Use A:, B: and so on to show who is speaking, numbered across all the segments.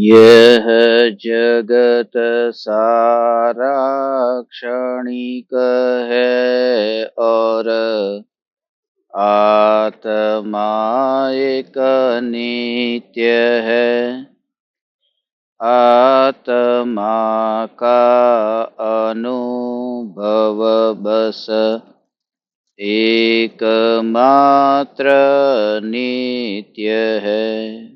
A: यह जगत सारा क्षणिक है और आत्मा एक नित्य है। आत्मा का अनुभव बस एकमात्र नित्य है।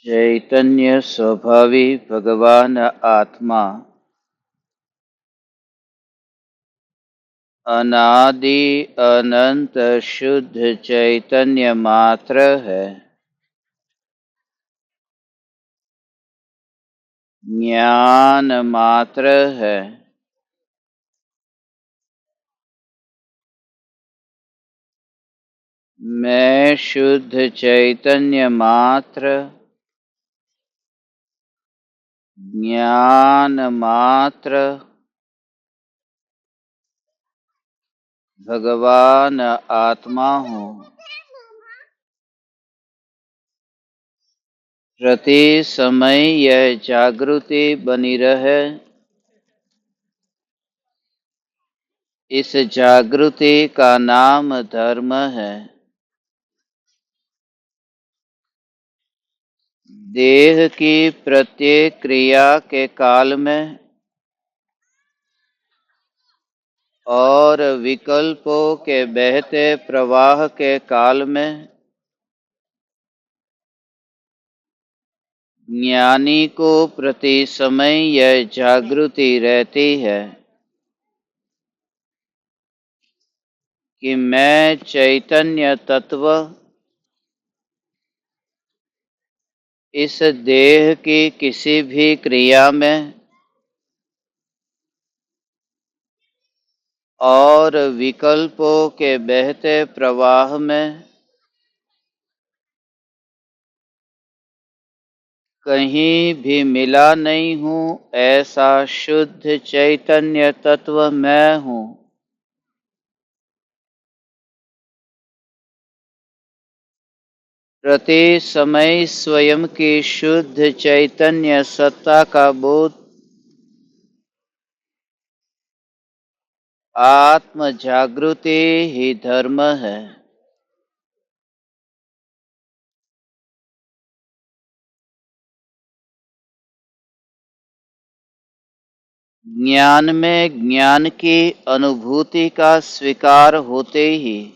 A: चैतन्य स्वभावी भगवान आत्मा अनादि अनंत शुद्ध चैतन्य मात्र है। ज्ञान मात्र है। मैं शुद्ध चैतन्य मात्र, ज्ञान मात्र, भगवान आत्मा हूँ। प्रति समय यह जागृति बनी रहे। इस जागृति का नाम धर्म है। देह की प्रत्येक क्रिया के काल में और विकल्पों के बहते प्रवाह के काल में ज्ञानी को प्रति समय यह जागृति रहती है कि मैं चैतन्य तत्व इस देह की किसी भी क्रिया में और विकल्पों के बहते प्रवाह में कहीं भी मिला नहीं हूँ। ऐसा शुद्ध चैतन्य तत्व मैं हूँ। प्रति समय स्वयं की शुद्ध चैतन्य सत्ता का बोध आत्म जागृति ही धर्म है। ज्ञान में ज्ञान की अनुभूति का स्वीकार होते ही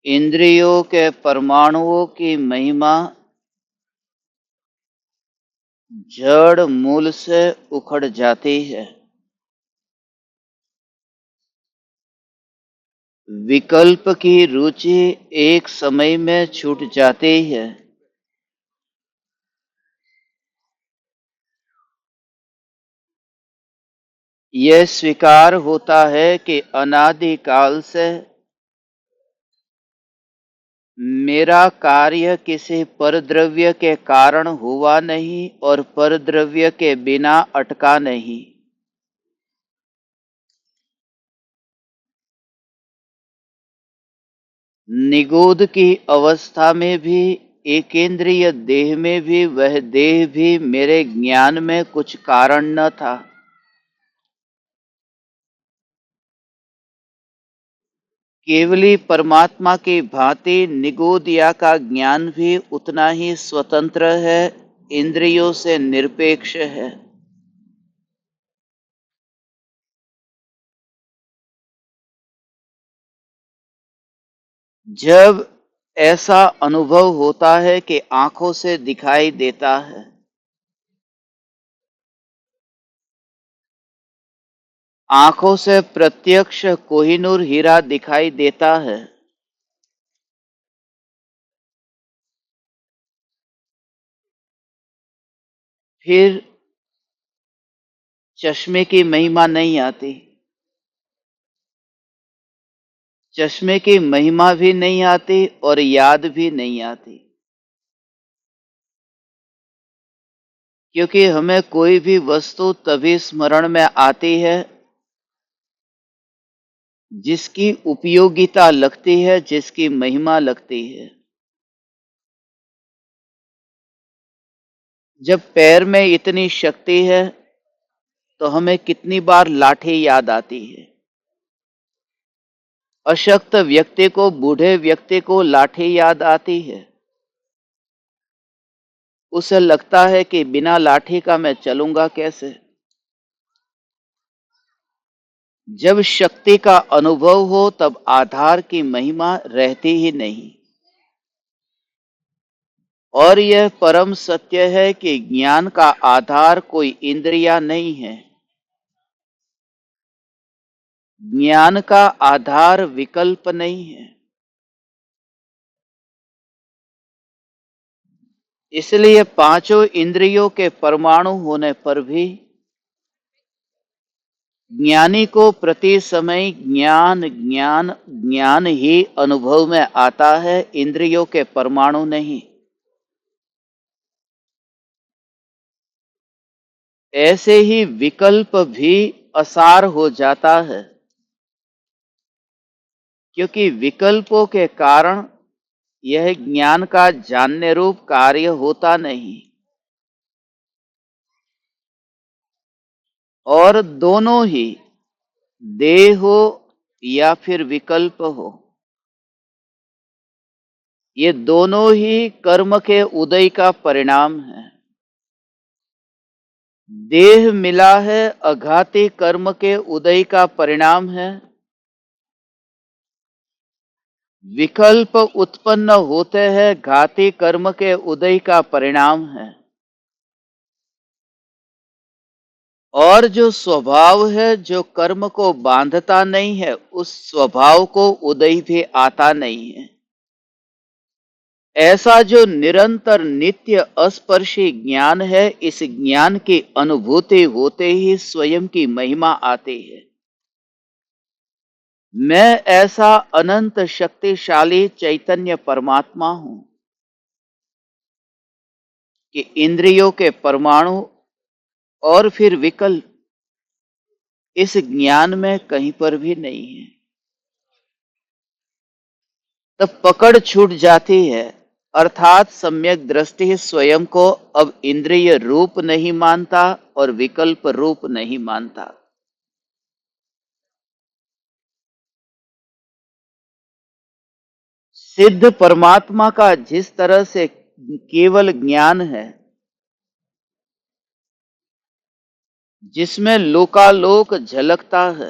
A: इंद्रियों के परमाणुओं की महिमा जड़ मूल से उखड़ जाती है। विकल्प की रुचि एक समय में छूट जाती है। यह स्वीकार होता है कि अनादि काल से मेरा कार्य किसी परद्रव्य के कारण हुआ नहीं और परद्रव्य के बिना अटका नहीं। निगोद की अवस्था में भी एकेंद्रीय देह में भी वह देह भी मेरे ज्ञान में कुछ कारण न था। केवली परमात्मा की भांति निगोदिया का ज्ञान भी उतना ही स्वतंत्र है, इंद्रियों से निरपेक्ष है। जब ऐसा अनुभव होता है कि आंखों से दिखाई देता है आंखों से प्रत्यक्ष कोहिनूर हीरा दिखाई देता है, फिर चश्मे की महिमा नहीं आती। चश्मे की महिमा भी नहीं आती और याद भी नहीं आती, क्योंकि हमें कोई भी वस्तु तभी स्मरण में आती है जिसकी उपयोगिता लगती है, जिसकी महिमा लगती है। जब पैर में इतनी शक्ति है तो हमें कितनी बार लाठी याद आती है। अशक्त व्यक्ति को, बूढ़े व्यक्ति को लाठी याद आती है। उसे लगता है कि बिना लाठी का मैं चलूंगा कैसे। जब शक्ति का अनुभव हो तब आधार की महिमा रहती ही नहीं। और यह परम सत्य है कि ज्ञान का आधार कोई इंद्रिया नहीं है। ज्ञान का आधार विकल्प नहीं है। इसलिए पांचों इंद्रियों के परमाणु होने पर भी ज्ञानी को प्रति समय ज्ञान ज्ञान ज्ञान ही अनुभव में आता है, इंद्रियों के परमाणु नहीं। ऐसे ही विकल्प भी असार हो जाता है, क्योंकि विकल्पों के कारण यह ज्ञान का जानने रूप कार्य होता नहीं। और दोनों ही, देह हो या फिर विकल्प हो, ये दोनों ही कर्म के उदय का परिणाम है। देह मिला है अघाती कर्म के उदय का परिणाम है। विकल्प उत्पन्न होते हैं घाती कर्म के उदय का परिणाम है। और जो स्वभाव है, जो कर्म को बांधता नहीं है, उस स्वभाव को उदय भी आता नहीं है। ऐसा जो निरंतर नित्य अस्पर्शी ज्ञान है, इस ज्ञान की अनुभूति होते ही स्वयं की महिमा आती है। मैं ऐसा अनंत शक्तिशाली चैतन्य परमात्मा हूं कि इंद्रियों के परमाणु और फिर विकल्प इस ज्ञान में कहीं पर भी नहीं है। तब पकड़ छूट जाती है, अर्थात सम्यक दृष्टि स्वयं को अब इंद्रिय रूप नहीं मानता और विकल्प रूप नहीं मानता। सिद्ध परमात्मा का जिस तरह से केवल ज्ञान है, जिसमें लोकालोक झलकता है,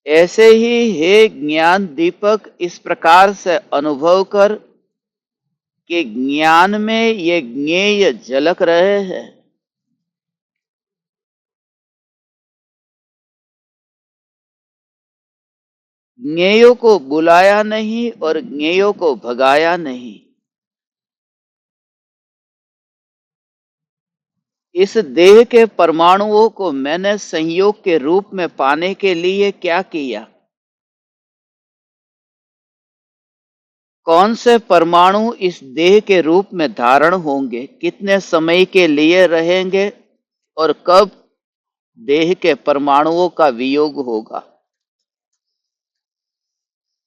A: ऐसे ही हे ज्ञान दीपक इस प्रकार से अनुभव कर कि ज्ञान में ये ज्ञेय झलक रहे हैं। ज्ञेयों को बुलाया नहीं और ज्ञेयों को भगाया नहीं। इस देह के परमाणुओं को मैंने संयोग के रूप में पाने के लिए क्या किया? कौन से परमाणु इस देह के रूप में धारण होंगे, कितने समय के लिए रहेंगे और कब देह के परमाणुओं का वियोग होगा?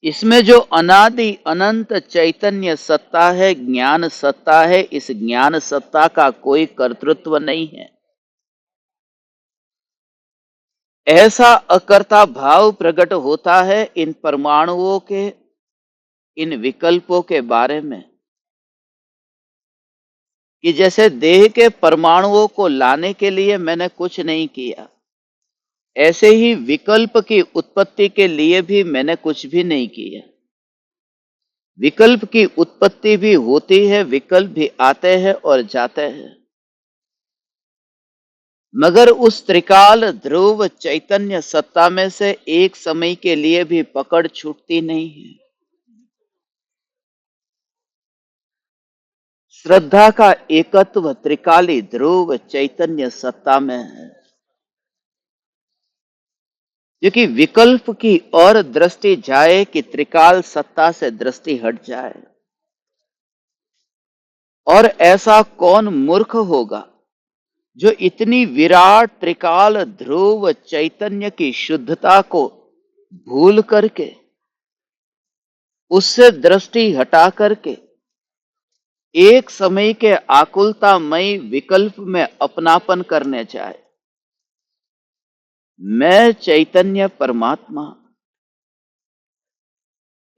A: इसमें जो अनादि अनंत चैतन्य सत्ता है, ज्ञान सत्ता है, इस ज्ञान सत्ता का कोई कर्तृत्व नहीं है। ऐसा अकर्ता भाव प्रकट होता है इन परमाणुओं के, इन विकल्पों के बारे में, कि जैसे देह के परमाणुओं को लाने के लिए मैंने कुछ नहीं किया, ऐसे ही विकल्प की उत्पत्ति के लिए भी मैंने कुछ भी नहीं किया। विकल्प की उत्पत्ति भी होती है, विकल्प भी आते हैं और जाते हैं। मगर उस त्रिकाल ध्रुव चैतन्य सत्ता में से एक समय के लिए भी पकड़ छूटती नहीं है। श्रद्धा का एकत्व त्रिकाली ध्रुव चैतन्य सत्ता में है, क्योंकि विकल्प की और दृष्टि जाए कि त्रिकाल सत्ता से दृष्टि हट जाए। और ऐसा कौन मूर्ख होगा जो इतनी विराट त्रिकाल ध्रुव चैतन्य की शुद्धता को भूल करके, उससे दृष्टि हटा करके एक समय के आकुलतामयी विकल्प में अपनापन करने चाहे। मैं चैतन्य परमात्मा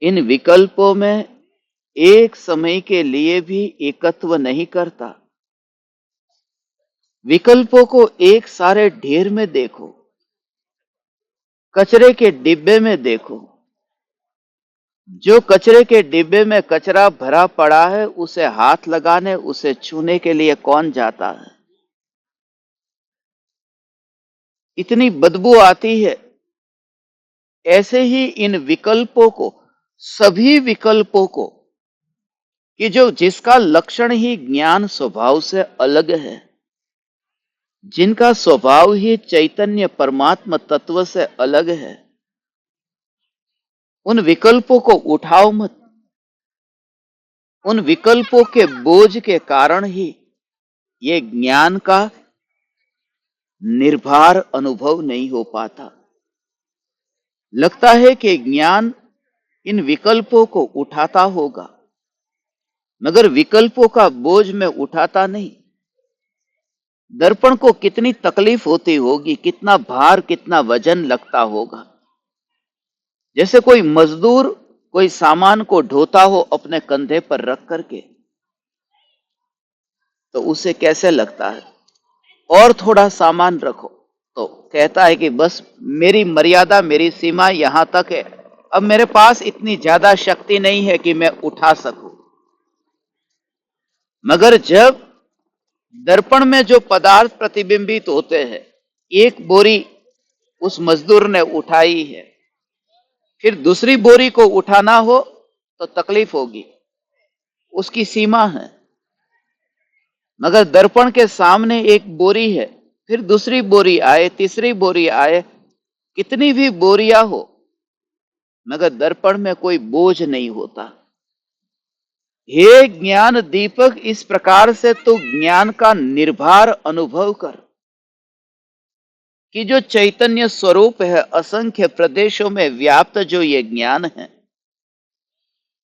A: इन विकल्पों में एक समय के लिए भी एकत्व नहीं करता। विकल्पों को एक सारे ढेर में देखो, कचरे के डिब्बे में देखो। जो कचरे के डिब्बे में कचरा भरा पड़ा है, उसे हाथ लगाने, उसे छूने के लिए कौन जाता है? इतनी बदबू आती है। ऐसे ही इन विकल्पों को, सभी विकल्पों को, कि जो जिसका लक्षण ही ज्ञान स्वभाव से अलग है, जिनका स्वभाव ही चैतन्य परमात्मा तत्व से अलग है, उन विकल्पों को उठाओ मत। उन विकल्पों के बोझ के कारण ही ये ज्ञान का निर्भर अनुभव नहीं हो पाता। लगता है कि ज्ञान इन विकल्पों को उठाता होगा, मगर विकल्पों का बोझ में उठाता नहीं। दर्पण को कितनी तकलीफ होती होगी, कितना भार, कितना वजन लगता होगा। जैसे कोई मजदूर कोई सामान को ढोता हो अपने कंधे पर रख करके, तो उसे कैसे लगता है? और थोड़ा सामान रखो तो कहता है कि बस मेरी मर्यादा, मेरी सीमा यहां तक है, अब मेरे पास इतनी ज्यादा शक्ति नहीं है कि मैं उठा सकूं। मगर जब दर्पण में जो पदार्थ प्रतिबिंबित होते हैं, एक बोरी उस मजदूर ने उठाई है, फिर दूसरी बोरी को उठाना हो तो तकलीफ होगी, उसकी सीमा है। मगर दर्पण के सामने एक बोरी है, फिर दूसरी बोरी आए, तीसरी बोरी आए, कितनी भी बोरियां हो, मगर दर्पण में कोई बोझ नहीं होता। हे ज्ञान दीपक, इस प्रकार से तो ज्ञान का निर्भर अनुभव कर कि जो चैतन्य स्वरूप है, असंख्य प्रदेशों में व्याप्त जो ये ज्ञान है,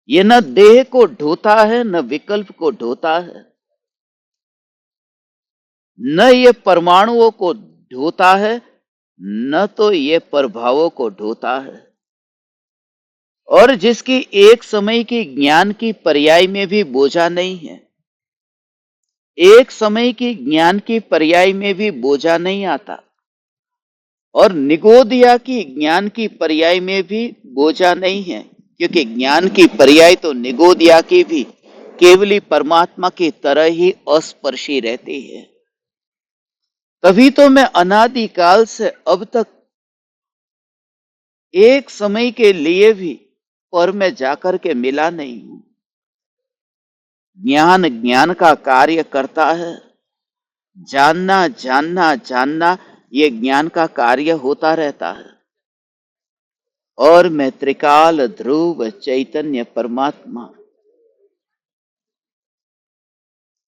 A: ये न देह को ढोता है, न विकल्प को ढोता है, न ये परमाणुओं को ढोता है, न तो ये प्रभावों को ढोता है। और जिसकी एक समय की ज्ञान की पर्याय में भी बोझा नहीं है, एक समय की ज्ञान की पर्याय में भी बोझा नहीं आता, और निगोदिया की ज्ञान की पर्याय में भी बोझा नहीं है, क्योंकि ज्ञान की पर्याय तो निगोदिया की भी केवली परमात्मा की तरह ही अस्पर्शी रहती है। तभी तो मैं अनादिकाल से अब तक एक समय के लिए भी पर में जाकर के मिला नहीं हूं। ज्ञान ज्ञान का कार्य करता है, जानना जानना जानना ये ज्ञान का कार्य होता रहता है। और मैं त्रिकाल ध्रुव चैतन्य परमात्मा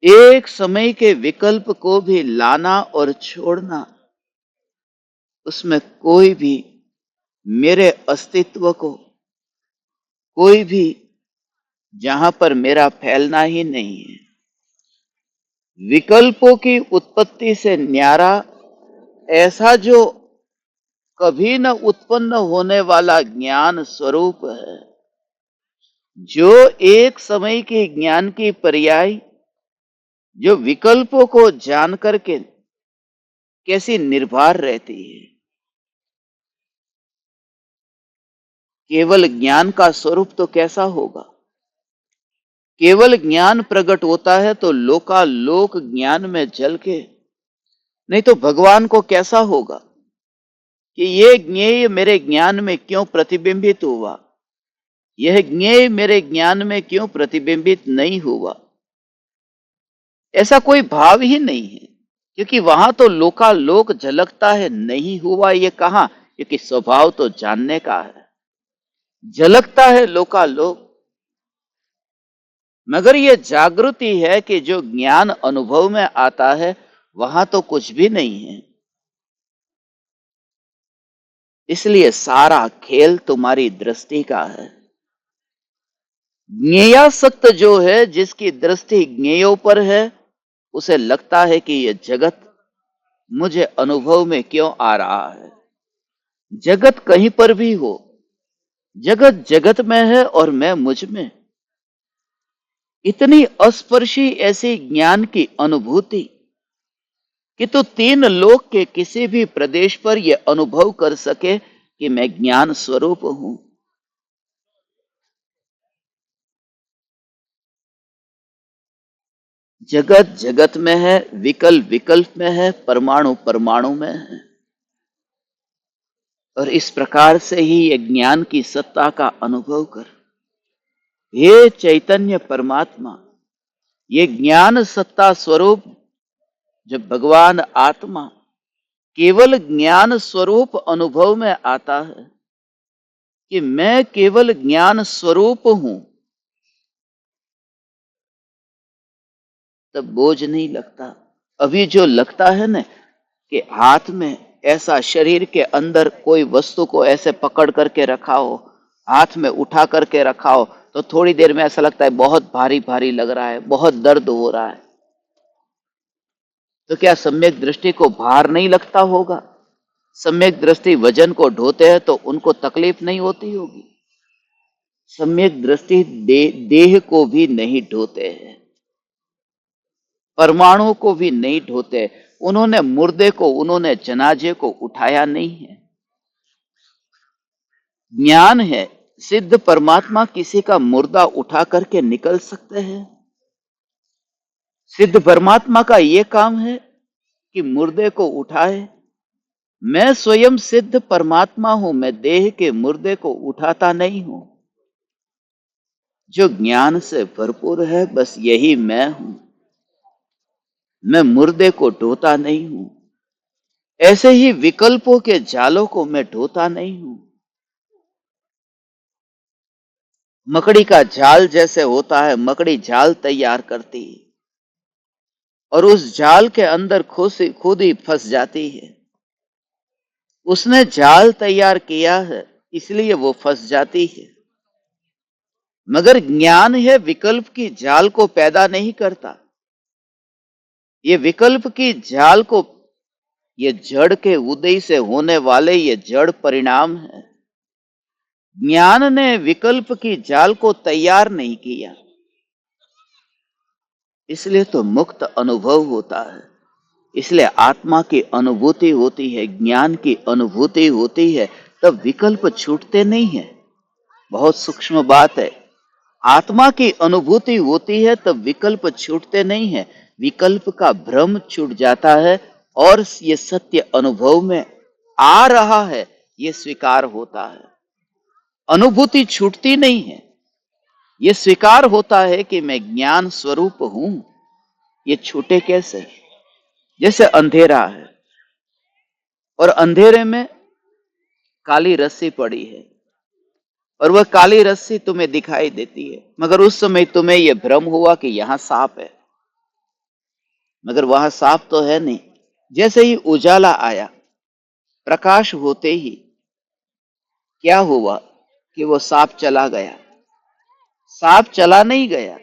A: एक समय के विकल्प को भी लाना और छोड़ना, उसमें कोई भी मेरे अस्तित्व को, कोई भी जहां पर मेरा फैलना ही नहीं है। विकल्पों की उत्पत्ति से न्यारा ऐसा जो कभी न उत्पन्न होने वाला ज्ञान स्वरूप है, जो एक समय के ज्ञान की पर्याय, जो विकल्पों को जान करके कैसी निर्भर रहती है। केवल ज्ञान का स्वरूप तो कैसा होगा? केवल ज्ञान प्रकट होता है तो लोकालोक ज्ञान में जल के नहीं तो भगवान को कैसा होगा कि ये ज्ञेय मेरे ज्ञान में क्यों प्रतिबिंबित हुआ, यह ज्ञेय मेरे ज्ञान में क्यों प्रतिबिंबित नहीं हुआ। ऐसा कोई भाव ही नहीं है, क्योंकि वहां तो लोकालोक झलकता है। नहीं हुआ ये कहां, क्योंकि स्वभाव तो जानने का है, झलकता है लोकालोक। मगर ये जागृति है कि जो ज्ञान अनुभव में आता है वहां तो कुछ भी नहीं है। इसलिए सारा खेल तुम्हारी दृष्टि का है। ज्ञेयासक्त जो है, जिसकी दृष्टि ज्ञेयों पर है, उसे लगता है कि यह जगत मुझे अनुभव में क्यों आ रहा है। जगत कहीं पर भी हो, जगत जगत में है और मैं मुझ में। इतनी अस्पर्शी ऐसी ज्ञान की अनुभूति कि तू तीन लोक के किसी भी प्रदेश पर यह अनुभव कर सके कि मैं ज्ञान स्वरूप हूं। जगत जगत में है, विकल्प विकल्प में है, परमाणु परमाणु में है। और इस प्रकार से ही ये ज्ञान की सत्ता का अनुभव कर। हे चैतन्य परमात्मा, ये ज्ञान सत्ता स्वरूप जब भगवान आत्मा केवल ज्ञान स्वरूप अनुभव में आता है कि मैं केवल ज्ञान स्वरूप हूं, तब बोझ नहीं लगता। अभी जो लगता है ना कि हाथ में ऐसा शरीर के अंदर कोई वस्तु को ऐसे पकड़ करके रखा हो, हाथ में उठा करके रखा हो, तो थोड़ी देर में ऐसा लगता है बहुत भारी भारी लग रहा है, बहुत दर्द हो रहा है। तो क्या सम्यक दृष्टि को भार नहीं लगता होगा? सम्यक दृष्टि वजन को ढोते हैं तो उनको तकलीफ नहीं होती होगी। सम्यक दृष्टि देह को भी नहीं ढोते हैं, परमाणु को भी नहीं ढोते। उन्होंने मुर्दे को, उन्होंने जनाजे को उठाया नहीं है। ज्ञान है, सिद्ध परमात्मा किसी का मुर्दा उठा करके निकल सकते हैं। सिद्ध परमात्मा का यह काम है कि मुर्दे को उठाए। मैं स्वयं सिद्ध परमात्मा हूं, मैं देह के मुर्दे को उठाता नहीं हूं। जो ज्ञान से भरपूर है बस यही मैं हूं। मैं मुर्दे को ढोता नहीं हूं। ऐसे ही विकल्पों के जालों को मैं ढोता नहीं हूं। मकड़ी का जाल जैसे होता है, मकड़ी जाल तैयार करती है और उस जाल के अंदर खुद ही फंस जाती है। उसने जाल तैयार किया है इसलिए वो फंस जाती है। मगर ज्ञान है विकल्प की जाल को पैदा नहीं करता। ये विकल्प की जाल को, ये जड़ के उदय से होने वाले ये जड़ परिणाम है। ज्ञान ने विकल्प की जाल को तैयार नहीं किया, इसलिए तो मुक्त अनुभव होता है। इसलिए आत्मा की अनुभूति होती है, ज्ञान की अनुभूति होती है, तब विकल्प छूटते नहीं है। बहुत सूक्ष्म बात है। आत्मा की अनुभूति होती है तब विकल्प छूटते नहीं है। विकल्प का भ्रम छूट जाता है और ये सत्य अनुभव में आ रहा है, ये स्वीकार होता है। अनुभूति छूटती नहीं है, ये स्वीकार होता है कि मैं ज्ञान स्वरूप हूं। ये छूटे कैसे? जैसे अंधेरा है और अंधेरे में काली रस्सी पड़ी है और वह काली रस्सी तुम्हें दिखाई देती है, मगर उस समय तुम्हें यह भ्रम हुआ कि यहां सांप है, मगर वहां सांप तो है नहीं। जैसे ही उजाला आया, प्रकाश होते ही क्या हुआ कि वो सांप चला गया। सांप चला नहीं गया,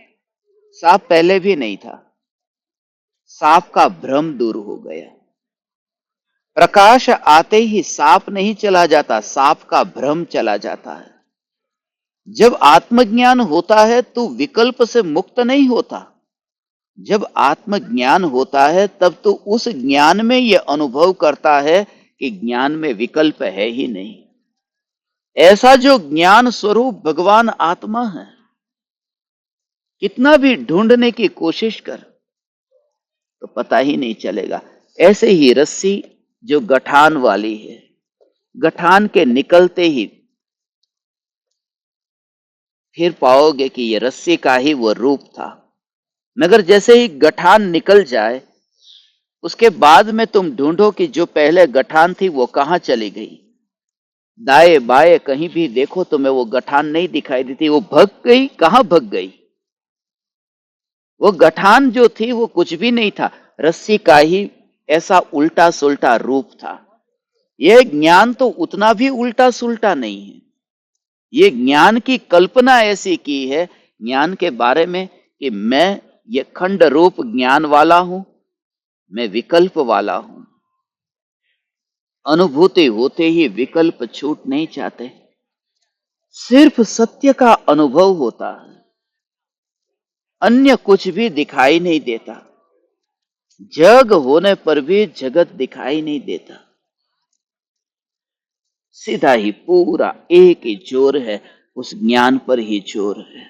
A: सांप पहले भी नहीं था। सांप का भ्रम दूर हो गया। प्रकाश आते ही सांप नहीं चला जाता, सांप का भ्रम चला जाता है। जब आत्मज्ञान होता है तो विकल्प से मुक्त नहीं होता। जब आत्मज्ञान होता है तब तो उस ज्ञान में यह अनुभव करता है कि ज्ञान में विकल्प है ही नहीं। ऐसा जो ज्ञान स्वरूप भगवान आत्मा है, कितना भी ढूंढने की कोशिश कर तो पता ही नहीं चलेगा। ऐसे ही रस्सी जो गठान वाली है, गठान के निकलते ही फिर पाओगे कि ये रस्सी का ही वो रूप था। मगर जैसे ही गठान निकल जाए, उसके बाद में तुम ढूंढो कि जो पहले गठान थी वो कहाँ चली गई। दाएं बाएं कहीं भी देखो तुम्हें वो गठान नहीं दिखाई देती। वो भग गई, कहाँ भग गई? वो गठान जो थी वो कुछ भी नहीं था, रस्सी का ही ऐसा उल्टा सुल्टा रूप था। यह ज्ञान तो उतना भी उल्टा सुल्टा नहीं है। ये ज्ञान की कल्पना ऐसी की है ज्ञान के बारे में कि मैं ये खंड रूप ज्ञान वाला हूं, मैं विकल्प वाला हूं। अनुभूति होते ही विकल्प छूट नहीं जाते, सिर्फ सत्य का अनुभव होता है, अन्य कुछ भी दिखाई नहीं देता। जग होने पर भी जगत दिखाई नहीं देता, सीधा ही पूरा एक ही जोर है, उस ज्ञान पर ही जोर है।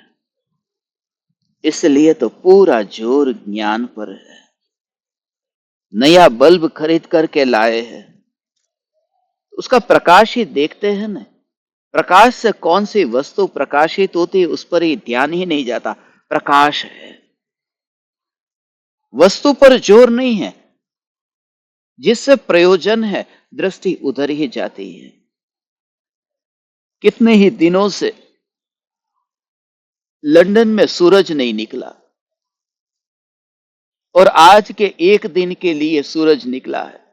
A: इसलिए तो पूरा जोर ज्ञान पर है। नया बल्ब खरीद करके लाए हैं, उसका प्रकाश ही देखते हैं ना। प्रकाश से कौन सी वस्तु प्रकाशित होती है उस पर ही ध्यान ही नहीं जाता। प्रकाश है, वस्तु पर जोर नहीं है, जिससे प्रयोजन है दृष्टि उधर ही जाती है। कितने ही दिनों से लंदन में सूरज नहीं निकला और आज के एक दिन के लिए सूरज निकला है।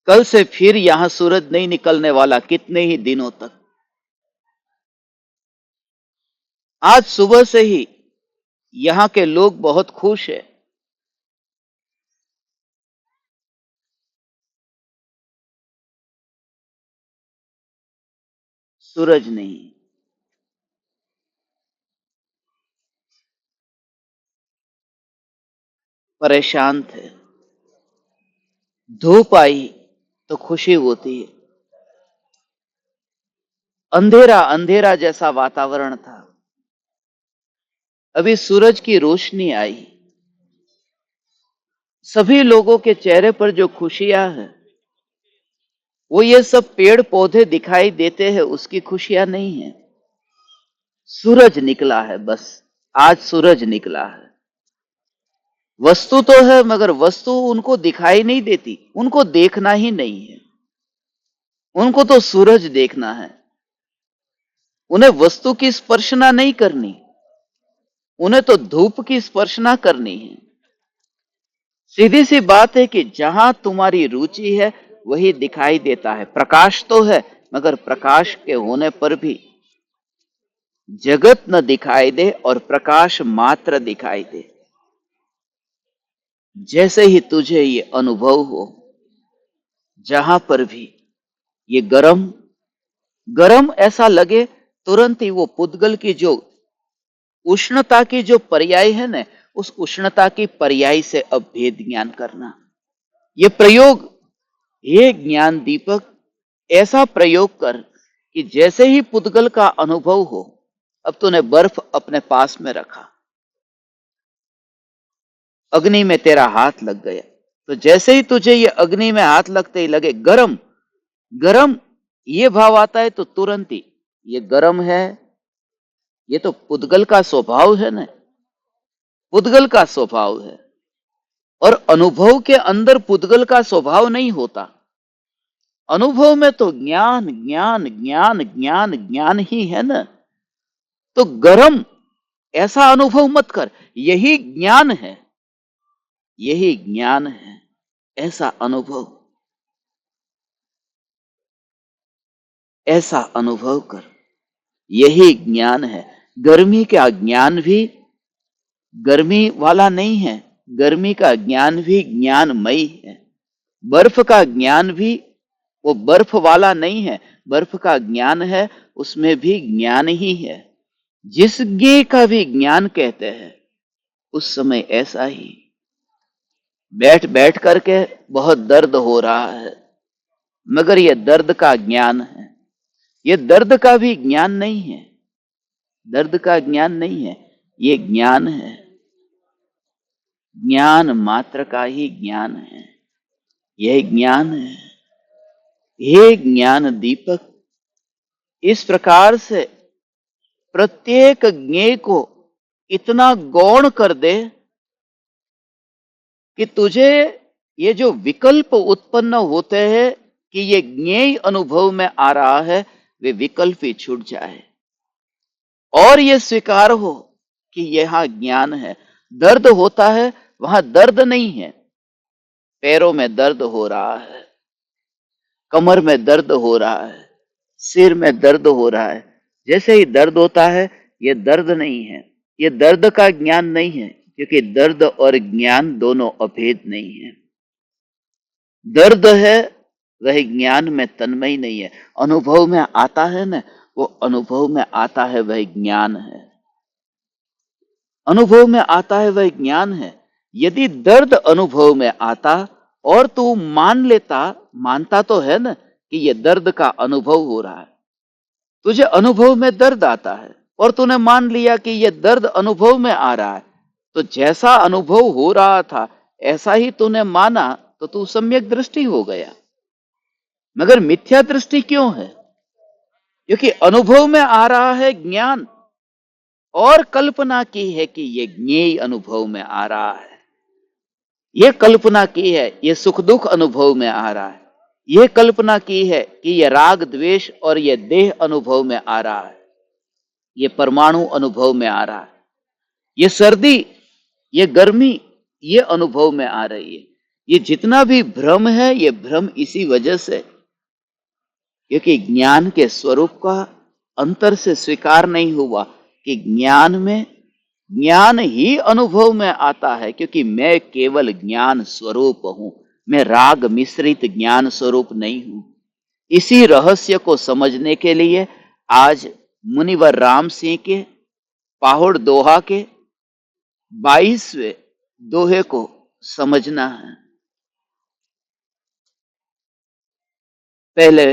A: कल से फिर यहां सूरज नहीं निकलने वाला कितने ही दिनों तक। आज सुबह से ही यहां के लोग बहुत खुश हैं। सूरज नहीं, परेशान थे। धूप आई तो खुशी होती है। अंधेरा अंधेरा जैसा वातावरण था, अभी सूरज की रोशनी आई। सभी लोगों के चेहरे पर जो खुशियां है, वो ये सब पेड़ पौधे दिखाई देते हैं उसकी खुशियां नहीं है। सूरज निकला है बस, आज सूरज निकला है। वस्तु तो है मगर वस्तु उनको दिखाई नहीं देती, उनको देखना ही नहीं है। उनको तो सूरज देखना है। उन्हें वस्तु की स्पर्शना नहीं करनी, उन्हें तो धूप की स्पर्शना करनी है। सीधी सी बात है कि जहां तुम्हारी रुचि है वही दिखाई देता है। प्रकाश तो है मगर प्रकाश के होने पर भी जगत न दिखाई दे और प्रकाश मात्र दिखाई दे। जैसे ही तुझे ये अनुभव हो, जहां पर भी ये गरम गरम ऐसा लगे, तुरंत ही वो पुद्गल की जो उष्णता की जो पर्याय है ना, उस उष्णता की पर्याय से अब भेद ज्ञान करना। ये प्रयोग, ये ज्ञान दीपक ऐसा प्रयोग कर कि जैसे ही पुद्गल का अनुभव हो, अब तूने बर्फ अपने पास में रखा, अग्नि में तेरा हाथ लग गया, तो जैसे ही तुझे ये अग्नि में हाथ लगते ही लगे गरम गरम, ये भाव आता है तो तुरंत ही ये गरम है, ये तो पुद्गल का स्वभाव है ना, पुद्गल का स्वभाव है। और अनुभव के अंदर पुद्गल का स्वभाव नहीं होता। अनुभव में तो ज्ञान ज्ञान ज्ञान ज्ञान ज्ञान ही है ना। तो गरम ऐसा अनुभव मत कर, यही ज्ञान है, यही ज्ञान है, ऐसा अनुभव, ऐसा अनुभव कर, यही ज्ञान है। गर्मी का ज्ञान भी गर्मी वाला नहीं है, गर्मी का ज्ञान भी ज्ञानमयी है। बर्फ का ज्ञान भी वो बर्फ वाला नहीं है, बर्फ का ज्ञान है, उसमें भी ज्ञान ही है। जिस ज्ञ का भी ज्ञान कहते हैं, उस समय ऐसा ही बैठ बैठ करके बहुत दर्द हो रहा है, मगर यह दर्द का ज्ञान है। यह दर्द का भी ज्ञान नहीं है, दर्द का ज्ञान नहीं है, ये ज्ञान है। ज्ञान मात्र का ही ज्ञान है। यह ज्ञान है। हे ज्ञान दीपक, इस प्रकार से प्रत्येक ज्ञेय को इतना गौण कर दे कि तुझे ये जो विकल्प उत्पन्न होते हैं कि ये ज्ञेय अनुभव में आ रहा है, वे विकल्प ही छूट जाए और ये स्वीकार हो कि यहां ज्ञान है। दर्द होता है, वहां दर्द नहीं है। पैरों में दर्द हो रहा है, कमर में दर्द हो रहा है, सिर में दर्द हो रहा है। जैसे ही दर्द होता है, ये दर्द नहीं है, ये दर्द का ज्ञान नहीं है, क्योंकि दर्द और ज्ञान दोनों अभेद नहीं है। दर्द है, वह ज्ञान में तन्मय नहीं है। अनुभव में आता है ना, वो अनुभव में आता है, वह ज्ञान है। अनुभव में आता है, वह ज्ञान है। यदि दर्द अनुभव में आता और तू मान लेता, मानता तो है ना कि यह दर्द का अनुभव हो रहा है, तुझे अनुभव में दर्द आता है और तूने मान लिया कि यह दर्द अनुभव में आ रहा है, तो जैसा अनुभव हो रहा था ऐसा ही तूने माना, तो तू सम्यक दृष्टि हो गया। मगर मिथ्या दृष्टि क्यों है? क्योंकि अनुभव में आ रहा है ज्ञान और कल्पना की है कि यह ज्ञेय अनुभव में आ रहा है। यह कल्पना की है यह सुख दुख अनुभव में आ रहा है। यह कल्पना की है कि यह राग द्वेष और यह देह अनुभव में आ रहा है। यह परमाणु अनुभव में आ रहा है। यह सर्दी, यह गर्मी, यह अनुभव में आ रही है। ये जितना भी भ्रम है, यह भ्रम इसी वजह से, क्योंकि ज्ञान के स्वरूप का अंतर से स्वीकार नहीं हुआ कि ज्ञान में ज्ञान ही अनुभव में आता है, क्योंकि मैं केवल ज्ञान स्वरूप हूं, मैं राग मिश्रित ज्ञान स्वरूप नहीं हूं। इसी रहस्य को समझने के लिए आज मुनिवर राम सिंह के पाहुड़ दोहा के 22वें दोहे को समझना है। पहले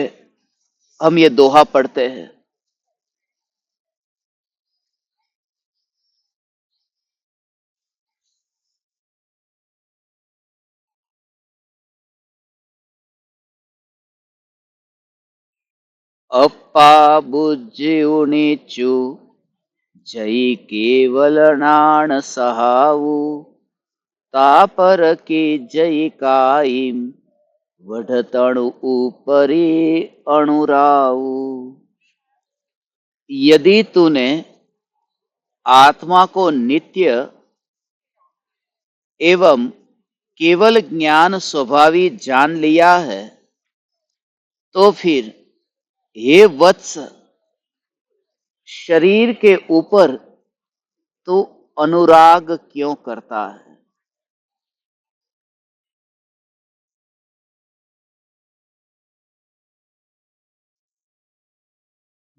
A: हम ये दोहा पढ़ते हैं। अप्पा बुज्जिउणिचु जई केवल नाण सहाऊ, तापर की जई काईम वढतणु ऊपरी अणुराऊ। यदि तूने आत्मा को नित्य एवं केवल ज्ञान स्वभावी जान लिया है, तो फिर हे वत्स, शरीर के ऊपर तो अनुराग क्यों करता है?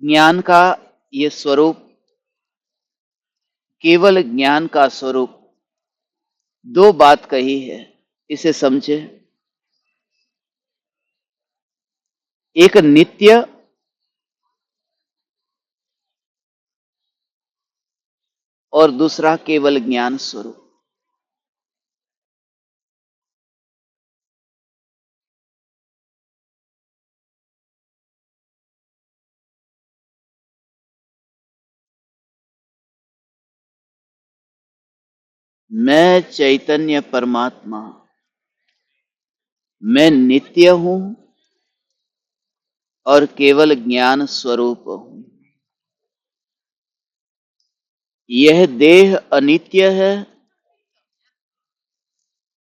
A: ज्ञान का ये स्वरूप, केवल ज्ञान का स्वरूप, दो बात कही है, इसे समझे। एक नित्य और दूसरा केवल ज्ञान स्वरूप। मैं चैतन्य परमात्मा, मैं नित्य हूं और केवल ज्ञान स्वरूप हूं। यह देह अनित्य है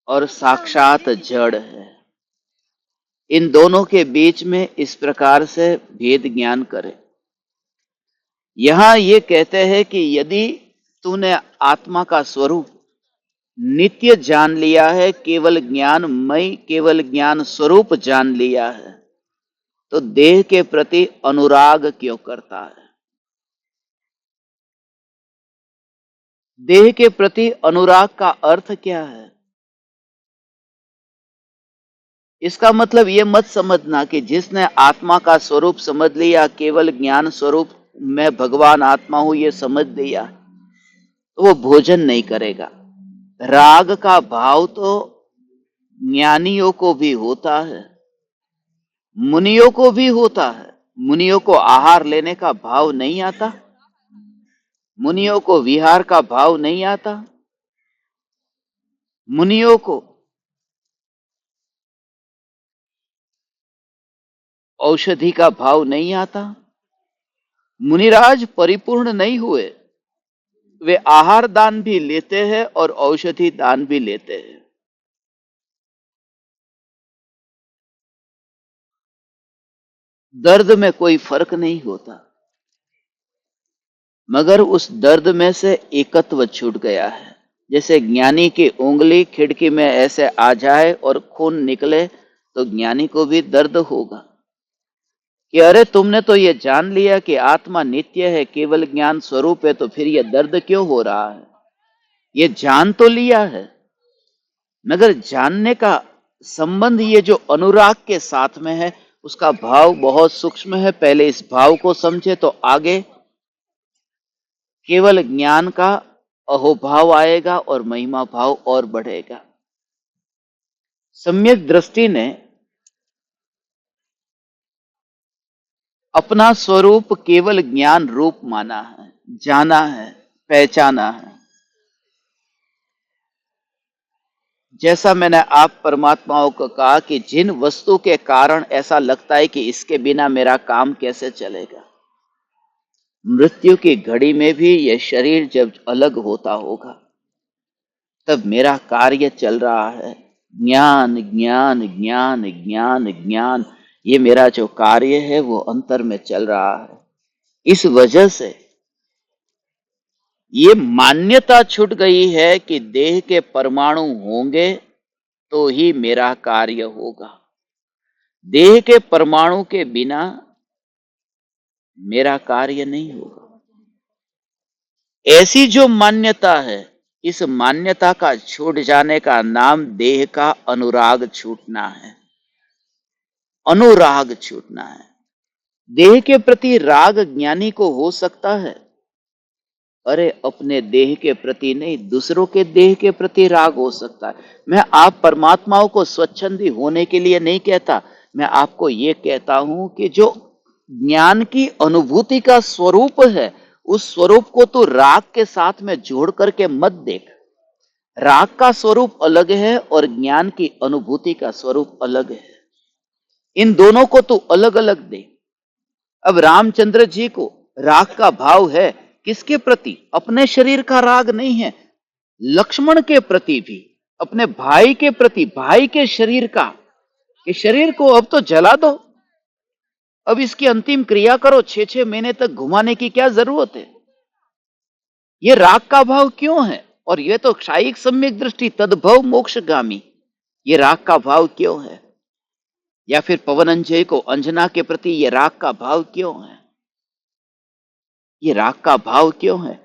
A: और साक्षात जड़ है। इन दोनों के बीच में इस प्रकार से भेद ज्ञान करे। यहां ये कहते हैं कि यदि तूने आत्मा का स्वरूप नित्य जान लिया है, केवल ज्ञानमय, केवल ज्ञान स्वरूप जान लिया है, तो देह के प्रति अनुराग क्यों करता है? देह के प्रति अनुराग का अर्थ क्या है? इसका मतलब ये मत समझना कि जिसने आत्मा का स्वरूप समझ लिया, केवल ज्ञान स्वरूप मैं भगवान आत्मा हूं ये समझ लिया, तो वो भोजन नहीं करेगा, राग का भाव तो ज्ञानियों को भी होता है, मुनियों को भी होता है। मुनियों को आहार लेने का भाव नहीं आता, मुनियों को विहार का भाव नहीं आता, मुनियों को औषधि का भाव नहीं आता। मुनिराज परिपूर्ण नहीं हुए, वे आहार दान भी लेते हैं और औषधि दान भी लेते हैं। दर्द में कोई फर्क नहीं होता, मगर उस दर्द में से एकत्व छूट गया है। जैसे ज्ञानी की उंगली खिड़की में ऐसे आ जाए और खून निकले तो ज्ञानी को भी दर्द होगा कि अरे तुमने तो ये जान लिया कि आत्मा नित्य है, केवल ज्ञान स्वरूप है, तो फिर ये दर्द क्यों हो रहा है? ये जान तो लिया है, मगर जानने का संबंध ये जो अनुराग के साथ में है, उसका भाव बहुत सूक्ष्म है। पहले इस भाव को समझे तो आगे केवल ज्ञान का अहोभाव आएगा और महिमा भाव और बढ़ेगा। सम्यक दृष्टि ने अपना स्वरूप केवल ज्ञान रूप माना है, जाना है, पहचाना है। जैसा मैंने आप परमात्माओं को कहा कि जिन वस्तु के कारण ऐसा लगता है कि इसके बिना मेरा काम कैसे चलेगा, मृत्यु की घड़ी में भी यह शरीर जब अलग होता होगा तब मेरा कार्य चल रहा है। ज्ञान ज्ञान ज्ञान ज्ञान ज्ञान, ये मेरा जो कार्य है वो अंतर में चल रहा है। इस वजह से ये मान्यता छूट गई है कि देह के परमाणु होंगे तो ही मेरा कार्य होगा, देह के परमाणु के बिना मेरा कार्य नहीं होगा। ऐसी जो मान्यता है, इस मान्यता का छूट जाने का नाम देह का अनुराग छूटना है। अनुराग छूटना है। देह के प्रति राग ज्ञानी को हो सकता है, अरे अपने देह के प्रति नहीं, दूसरों के देह के प्रति राग हो सकता है। मैं आप परमात्माओं को स्वच्छंदी होने के लिए नहीं कहता, मैं आपको ये कहता हूं कि जो ज्ञान की अनुभूति का स्वरूप है, उस स्वरूप को तो राग के साथ में जोड़ करके मत देख। राग का स्वरूप अलग है और ज्ञान की अनुभूति का स्वरूप अलग है। इन दोनों को तो अलग अलग दे। अब रामचंद्र जी को राग का भाव है, किसके प्रति? अपने शरीर का राग नहीं है, लक्ष्मण के प्रति भी, अपने भाई के प्रति, भाई के शरीर का, कि शरीर को अब तो जला दो, अब इसकी अंतिम क्रिया करो, 6-6 महीने तक घुमाने की क्या जरूरत है? ये राग का भाव क्यों है? और ये तो क्षायिक सम्यक दृष्टि तद्भव मोक्षगामी, ये राग का भाव क्यों है? या फिर पवन अंजय को अंजना के प्रति ये राग का भाव क्यों है? ये राग का भाव क्यों है?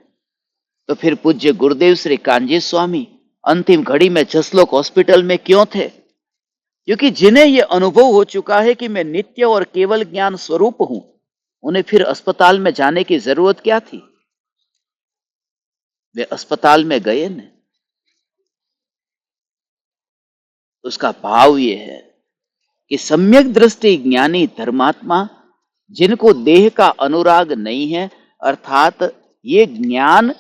A: तो फिर पूज्य गुरुदेव श्री कांजी स्वामी अंतिम घड़ी में जसलोक हॉस्पिटल में क्यों थे? क्योंकि जिन्हें यह अनुभव हो चुका है कि मैं नित्य और केवल ज्ञान स्वरूप हूं, उन्हें फिर अस्पताल में जाने की जरूरत क्या थी? वे अस्पताल में गए न। उसका भाव यह है कि सम्यक दृष्टि ज्ञानी धर्मात्मा, जिनको देह का अनुराग नहीं है, अर्थात ये ज्ञान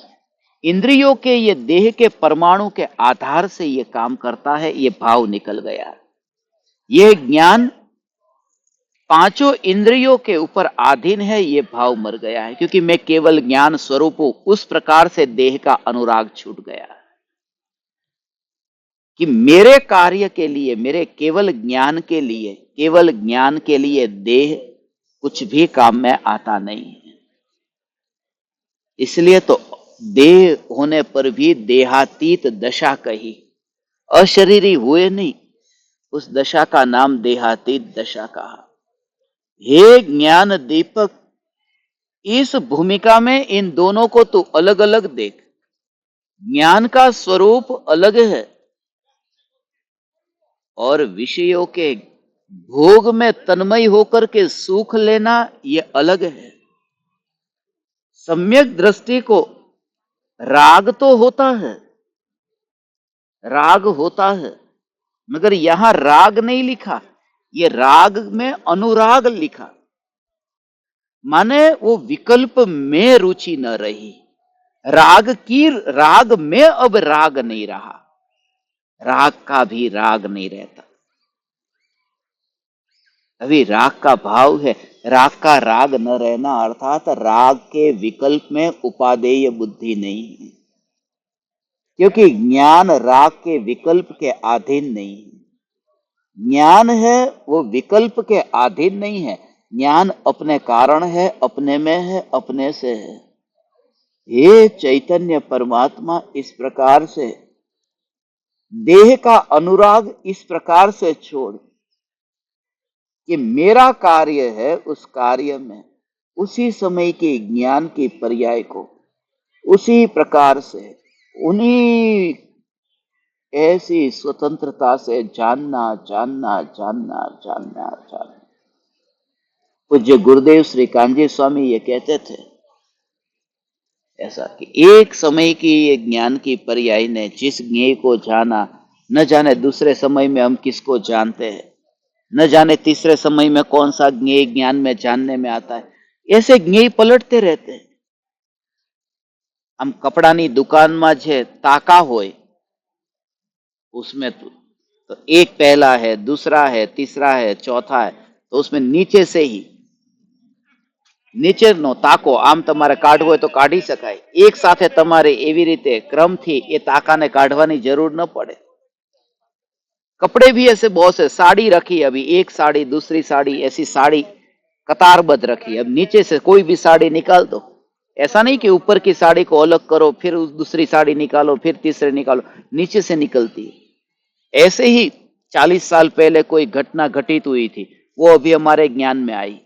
A: इंद्रियों के, ये देह के परमाणु के आधार से ये काम करता है, ये भाव निकल गया। ये ज्ञान पांचों इंद्रियों के ऊपर अधीन है, ये भाव मर गया है, क्योंकि मैं केवल ज्ञान स्वरूप हूं। उस प्रकार से देह का अनुराग छूट गया कि मेरे कार्य के लिए, मेरे केवल ज्ञान के लिए, केवल ज्ञान के लिए देह कुछ भी काम में आता नहीं है। इसलिए तो देह होने पर भी देहातीत दशा कही, अशरीरी हुए नहीं, उस दशा का नाम देहातीत दशा कहा। हे ज्ञान दीपक, इस भूमिका में इन दोनों को तू अलग अलग देख। ज्ञान का स्वरूप अलग है और विषयों के भोग में तन्मय होकर के सुख लेना ये अलग है। सम्यक दृष्टि को राग तो होता है, राग होता है, मगर यहां राग नहीं लिखा, ये राग में अनुराग लिखा। माने वो विकल्प में रुचि न रही, राग में अब राग नहीं रहा, राग का भी राग नहीं रहता। अभी राग का भाव है, राग का राग न रहना अर्थात राग के विकल्प में उपादेय बुद्धि नहीं है, क्योंकि ज्ञान राग के विकल्प के अधीन नहीं है। ज्ञान है वो विकल्प के अधीन नहीं है, ज्ञान अपने कारण है, अपने में है, अपने से है। ये चैतन्य परमात्मा इस प्रकार से देह का अनुराग इस प्रकार से छोड़ कि मेरा कार्य है, उस कार्य में उसी समय के ज्ञान की पर्याय को उसी प्रकार से उन्हीं ऐसी स्वतंत्रता से जानना जानना जानना जानना जानना। पूज्य गुरुदेव श्री कांजी स्वामी ये कहते थे ऐसा कि एक समय की ये ज्ञान की पर्याय ने जिस ज्ञेय को जाना, न जाने दूसरे समय में हम किसको जानते हैं, न जाने तीसरे समय में कौन सा ज्ञेय ज्ञान में जानने में आता है। ऐसे ज्ञेय पलटते रहते हैं। हम कपड़ानी दुकान में जे ताका होय उसमें तो एक पहला है, दूसरा है, तीसरा है, चौथा है, तो उसमें नीचे से ही નીચેનો તાકો આમ તમારે કાઢવો હોય તો કાઢી શકાય, એક સાથે તમારે એવી રીતે ક્રમથી એ તાકાને કાઢવાની જરૂર ન પડે। कपड़े भी ऐसे बहुत से, साड़ी रखी अभी एक साड़ी, दूसरी साड़ी, ऐसी साड़ी कतारबद्ध रखी, अब नीचे से कोई भी साड़ी निकाल दो। ऐसा नहीं कि ऊपर की साड़ी को अलग करो फिर दूसरी साड़ी निकालो फिर तीसरी निकालो, नीचे से निकलती है। ऐसे ही 40 साल पहले कोई घटना घटित हुई थी, वो अभी हमारे ज्ञान में आई,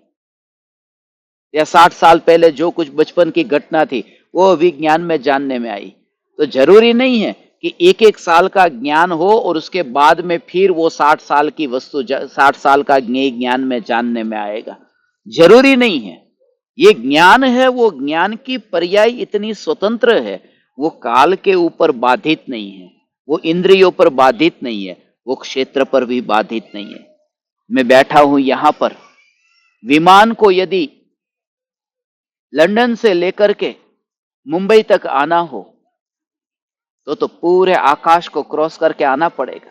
A: या 60 साल पहले जो कुछ बचपन की घटना थी वो अभी ज्ञान में जानने में आई। तो जरूरी नहीं है कि एक एक साल का ज्ञान हो और उसके बाद में फिर वो 60 साल की वस्तु 60 साल का ज्ञेय ज्ञान में जानने में आएगा, जरूरी नहीं है। ये ज्ञान है वो ज्ञान की पर्याय इतनी स्वतंत्र है, वो काल के ऊपर बाधित नहीं है, वो इंद्रियों पर बाधित नहीं है, वो क्षेत्र पर भी बाधित नहीं है। मैं बैठा हूं यहां पर, विमान को यदि लंदन से लेकर के मुंबई तक आना हो तो पूरे आकाश को क्रॉस करके आना पड़ेगा,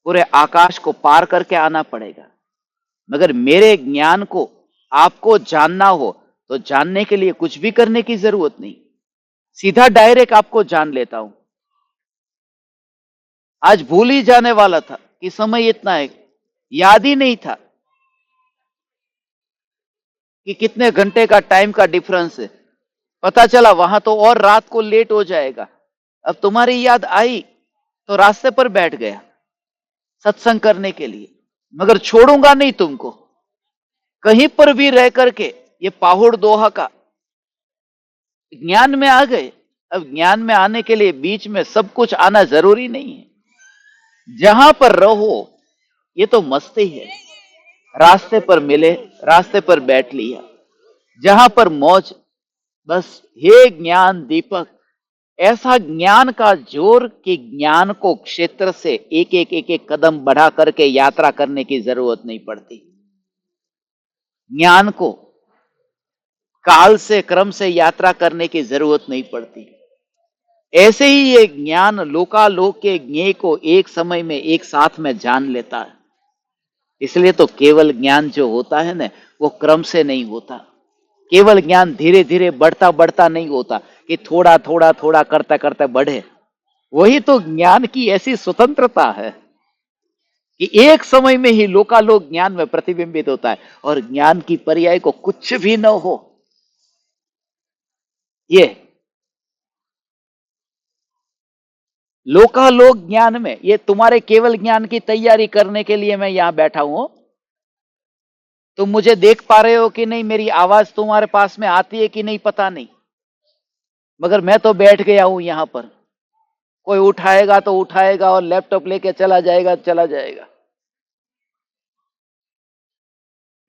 A: पूरे आकाश को पार करके आना पड़ेगा। मगर मेरे ज्ञान को आपको जानना हो तो जानने के लिए कुछ भी करने की जरूरत नहीं, सीधा डायरेक्ट आपको जान लेता हूं। आज भूल ही जाने वाला था कि समय इतना है, याद ही नहीं था कि कितने घंटे का टाइम का डिफरेंस है। पता चला वहां तो और रात को लेट हो जाएगा। अब तुम्हारी याद आई तो रास्ते पर बैठ गया सत्संग करने के लिए, मगर छोड़ूंगा नहीं तुमको। कहीं पर भी रह करके ये पाहुड़ दोहा का ज्ञान में आ गए। अब ज्ञान में आने के लिए बीच में सब कुछ आना जरूरी नहीं है, जहां पर रहो ये तो मस्ती है। रास्ते पर मिले, रास्ते पर बैठ लिया, जहां पर मौज, बस हे ज्ञान दीपक, ऐसा ज्ञान का जोर कि ज्ञान को क्षेत्र से एक एक कदम बढ़ा करके यात्रा करने की जरूरत नहीं पड़ती। ज्ञान को काल से क्रम से यात्रा करने की जरूरत नहीं पड़ती। ऐसे ही ये ज्ञान लोकालोक के ज्ञेय को एक समय में एक साथ में जान लेता है। इसलिए तो केवल ज्ञान जो होता है ना वो क्रम से नहीं होता, केवल ज्ञान धीरे धीरे बढ़ता बढ़ता नहीं होता कि थोड़ा थोड़ा थोड़ा करते करते बढ़े। वही तो ज्ञान की ऐसी स्वतंत्रता है कि एक समय में ही लोकालोक ज्ञान में प्रतिबिंबित होता है और ज्ञान की पर्याय को कुछ भी न हो। ये लोकालोक ज्ञान में, ये तुम्हारे केवल ज्ञान की तैयारी करने के लिए मैं यहां बैठा हूं। तुम मुझे देख पा रहे हो कि नहीं, मेरी आवाज तुम्हारे पास में आती है कि नहीं पता नहीं, मगर मैं तो बैठ गया हूं यहां पर। कोई उठाएगा तो उठाएगा और लैपटॉप लेके चला जाएगा, चला जाएगा।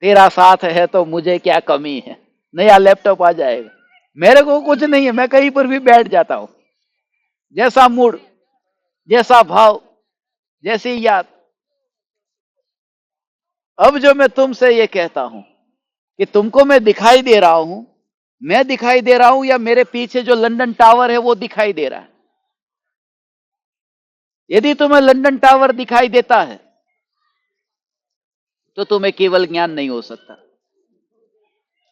A: तेरा साथ है तो मुझे क्या कमी है, नया लैपटॉप आ जाएगा। मेरे को कुछ नहीं है, मैं कहीं पर भी बैठ जाता हूं, जैसा मूड जैसा भाव, जैसी याद। अब जो मैं तुमसे ये कहता हूं कि तुमको मैं दिखाई दे रहा हूं, मैं दिखाई दे रहा हूं या मेरे पीछे जो लंदन टावर है वो दिखाई दे रहा है? यदि तुम्हें लंदन टावर दिखाई देता है तो तुम्हें केवल ज्ञान नहीं हो सकता।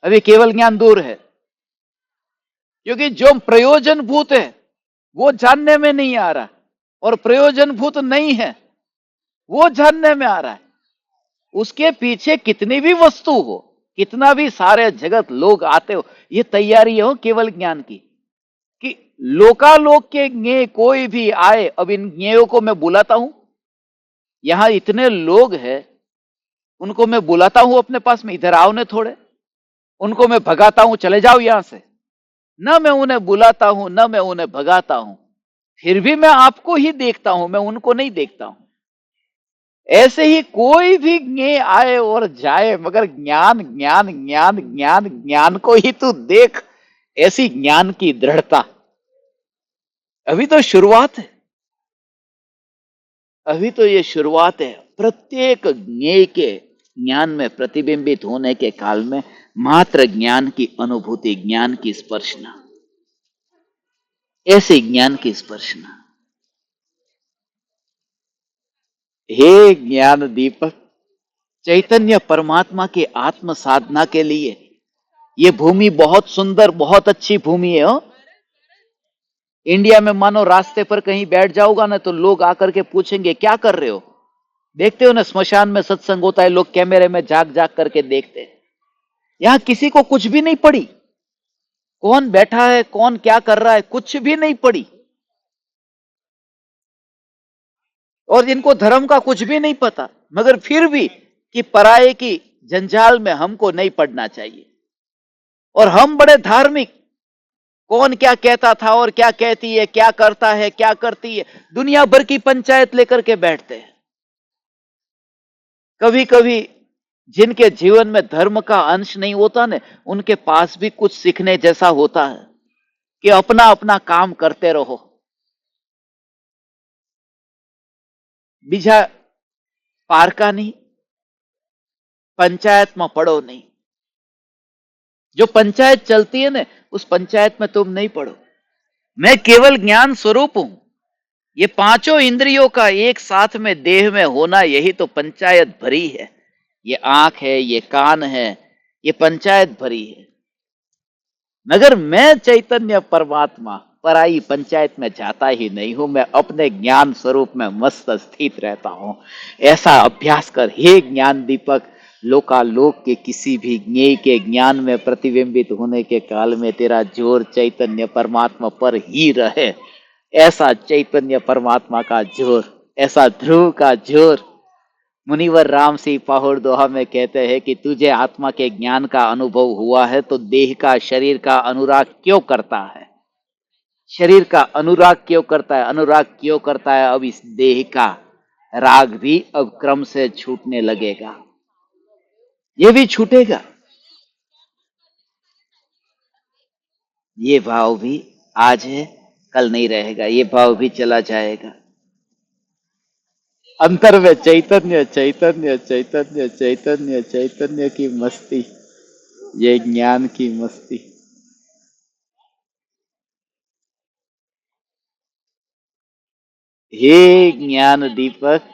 A: अभी केवल ज्ञान दूर है, क्योंकि जो प्रयोजनभूत है वो जानने में नहीं आ रहा, और प्रयोजनभूत नहीं है वो जानने में आ रहा है। उसके पीछे कितनी भी वस्तु हो, कितना भी सारे जगत लोग आते हो, ये तैयारी हो केवल ज्ञान की कि लोकालोक के ज्ञेय कोई भी आए। अब इन ज्ञेयों को मैं बुलाता हूं, यहां इतने लोग हैं, उनको मैं बुलाता हूं अपने पास में, इधर आओ ने थोड़े, उनको मैं भगाता हूं चले जाओ यहां से। न मैं उन्हें बुलाता हूं न मैं उन्हें भगाता हूं, फिर भी मैं आपको ही देखता हूं, मैं उनको नहीं देखता हूं। ऐसे ही कोई भी ज्ञेय आए और जाए, मगर ज्ञान ज्ञान ज्ञान ज्ञान ज्ञान को ही तू देख। ऐसी ज्ञान की दृढ़ता। अभी तो शुरुआत है, अभी तो ये शुरुआत है। प्रत्येक ज्ञेय के ज्ञान में प्रतिबिंबित होने के काल में मात्र ज्ञान की अनुभूति, ज्ञान की स्पर्शना, ऐसे ज्ञान की स्पर्शना। हे ज्ञान दीपक, चैतन्य परमात्मा के आत्म साधना के लिए ये भूमि बहुत सुंदर, बहुत अच्छी भूमि है। हो इंडिया में मानो रास्ते पर कहीं बैठ जाओगा ना तो लोग आकर के पूछेंगे क्या कर रहे हो। देखते हो ना, स्मशान में सत्संग होता है, लोग कैमरे में झांक झांक करके देखते हैं। यहां किसी को कुछ भी नहीं पड़ी, कौन बैठा है कौन क्या कर रहा है कुछ भी नहीं पड़ी, और इनको धर्म का कुछ भी नहीं पता, मगर फिर भी कि पराये की जंजाल में हमको नहीं पड़ना चाहिए। और हम बड़े धार्मिक, कौन क्या कहता था और क्या कहती है, क्या करता है क्या करती है, दुनिया भर की पंचायत लेकर के बैठते हैं। कभी कभी जिनके जीवन में धर्म का अंश नहीं होता ना, उनके पास भी कुछ सीखने जैसा होता है कि अपना अपना काम करते रहो, बीजा पारका नहीं, पंचायत में पढ़ो नहीं। जो पंचायत चलती है ना, उस पंचायत में तुम नहीं पढ़ो। मैं केवल ज्ञान स्वरूप हूं। ये पांचों इंद्रियों का एक साथ में देह में होना, यही तो पंचायत भरी है। ये आंख है, ये कान है, ये पंचायत भरी है। मगर मैं चैतन्य परमात्मा पराई पंचायत में जाता ही नहीं हूं, मैं अपने ज्ञान स्वरूप में मस्त स्थित रहता हूं। ऐसा अभ्यास कर हे ज्ञान दीपक, लोकालोक के किसी भी ज्ञेय के ज्ञान में प्रतिबिंबित होने के काल में तेरा जोर चैतन्य परमात्मा पर ही रहे। ऐसा चैतन्य परमात्मा का जोर, ऐसा ध्रुव का जोर। मुनिवर राम सिंह पाहुड़ दोहा में कहते हैं कि तुझे आत्मा के ज्ञान का अनुभव हुआ है तो देह का, शरीर का अनुराग क्यों करता है? शरीर का अनुराग क्यों करता है? अनुराग क्यों करता है? अब इस देह का राग भी अब क्रम से छूटने लगेगा, ये भी छूटेगा। ये भाव भी आज है, कल नहीं रहेगा, ये भाव भी चला जाएगा। अंतर में चैतन्य चैतन्य चैतन्य चैतन्य चैतन्य की मस्ती, ये ज्ञान की मस्ती। हे ज्ञान दीपक,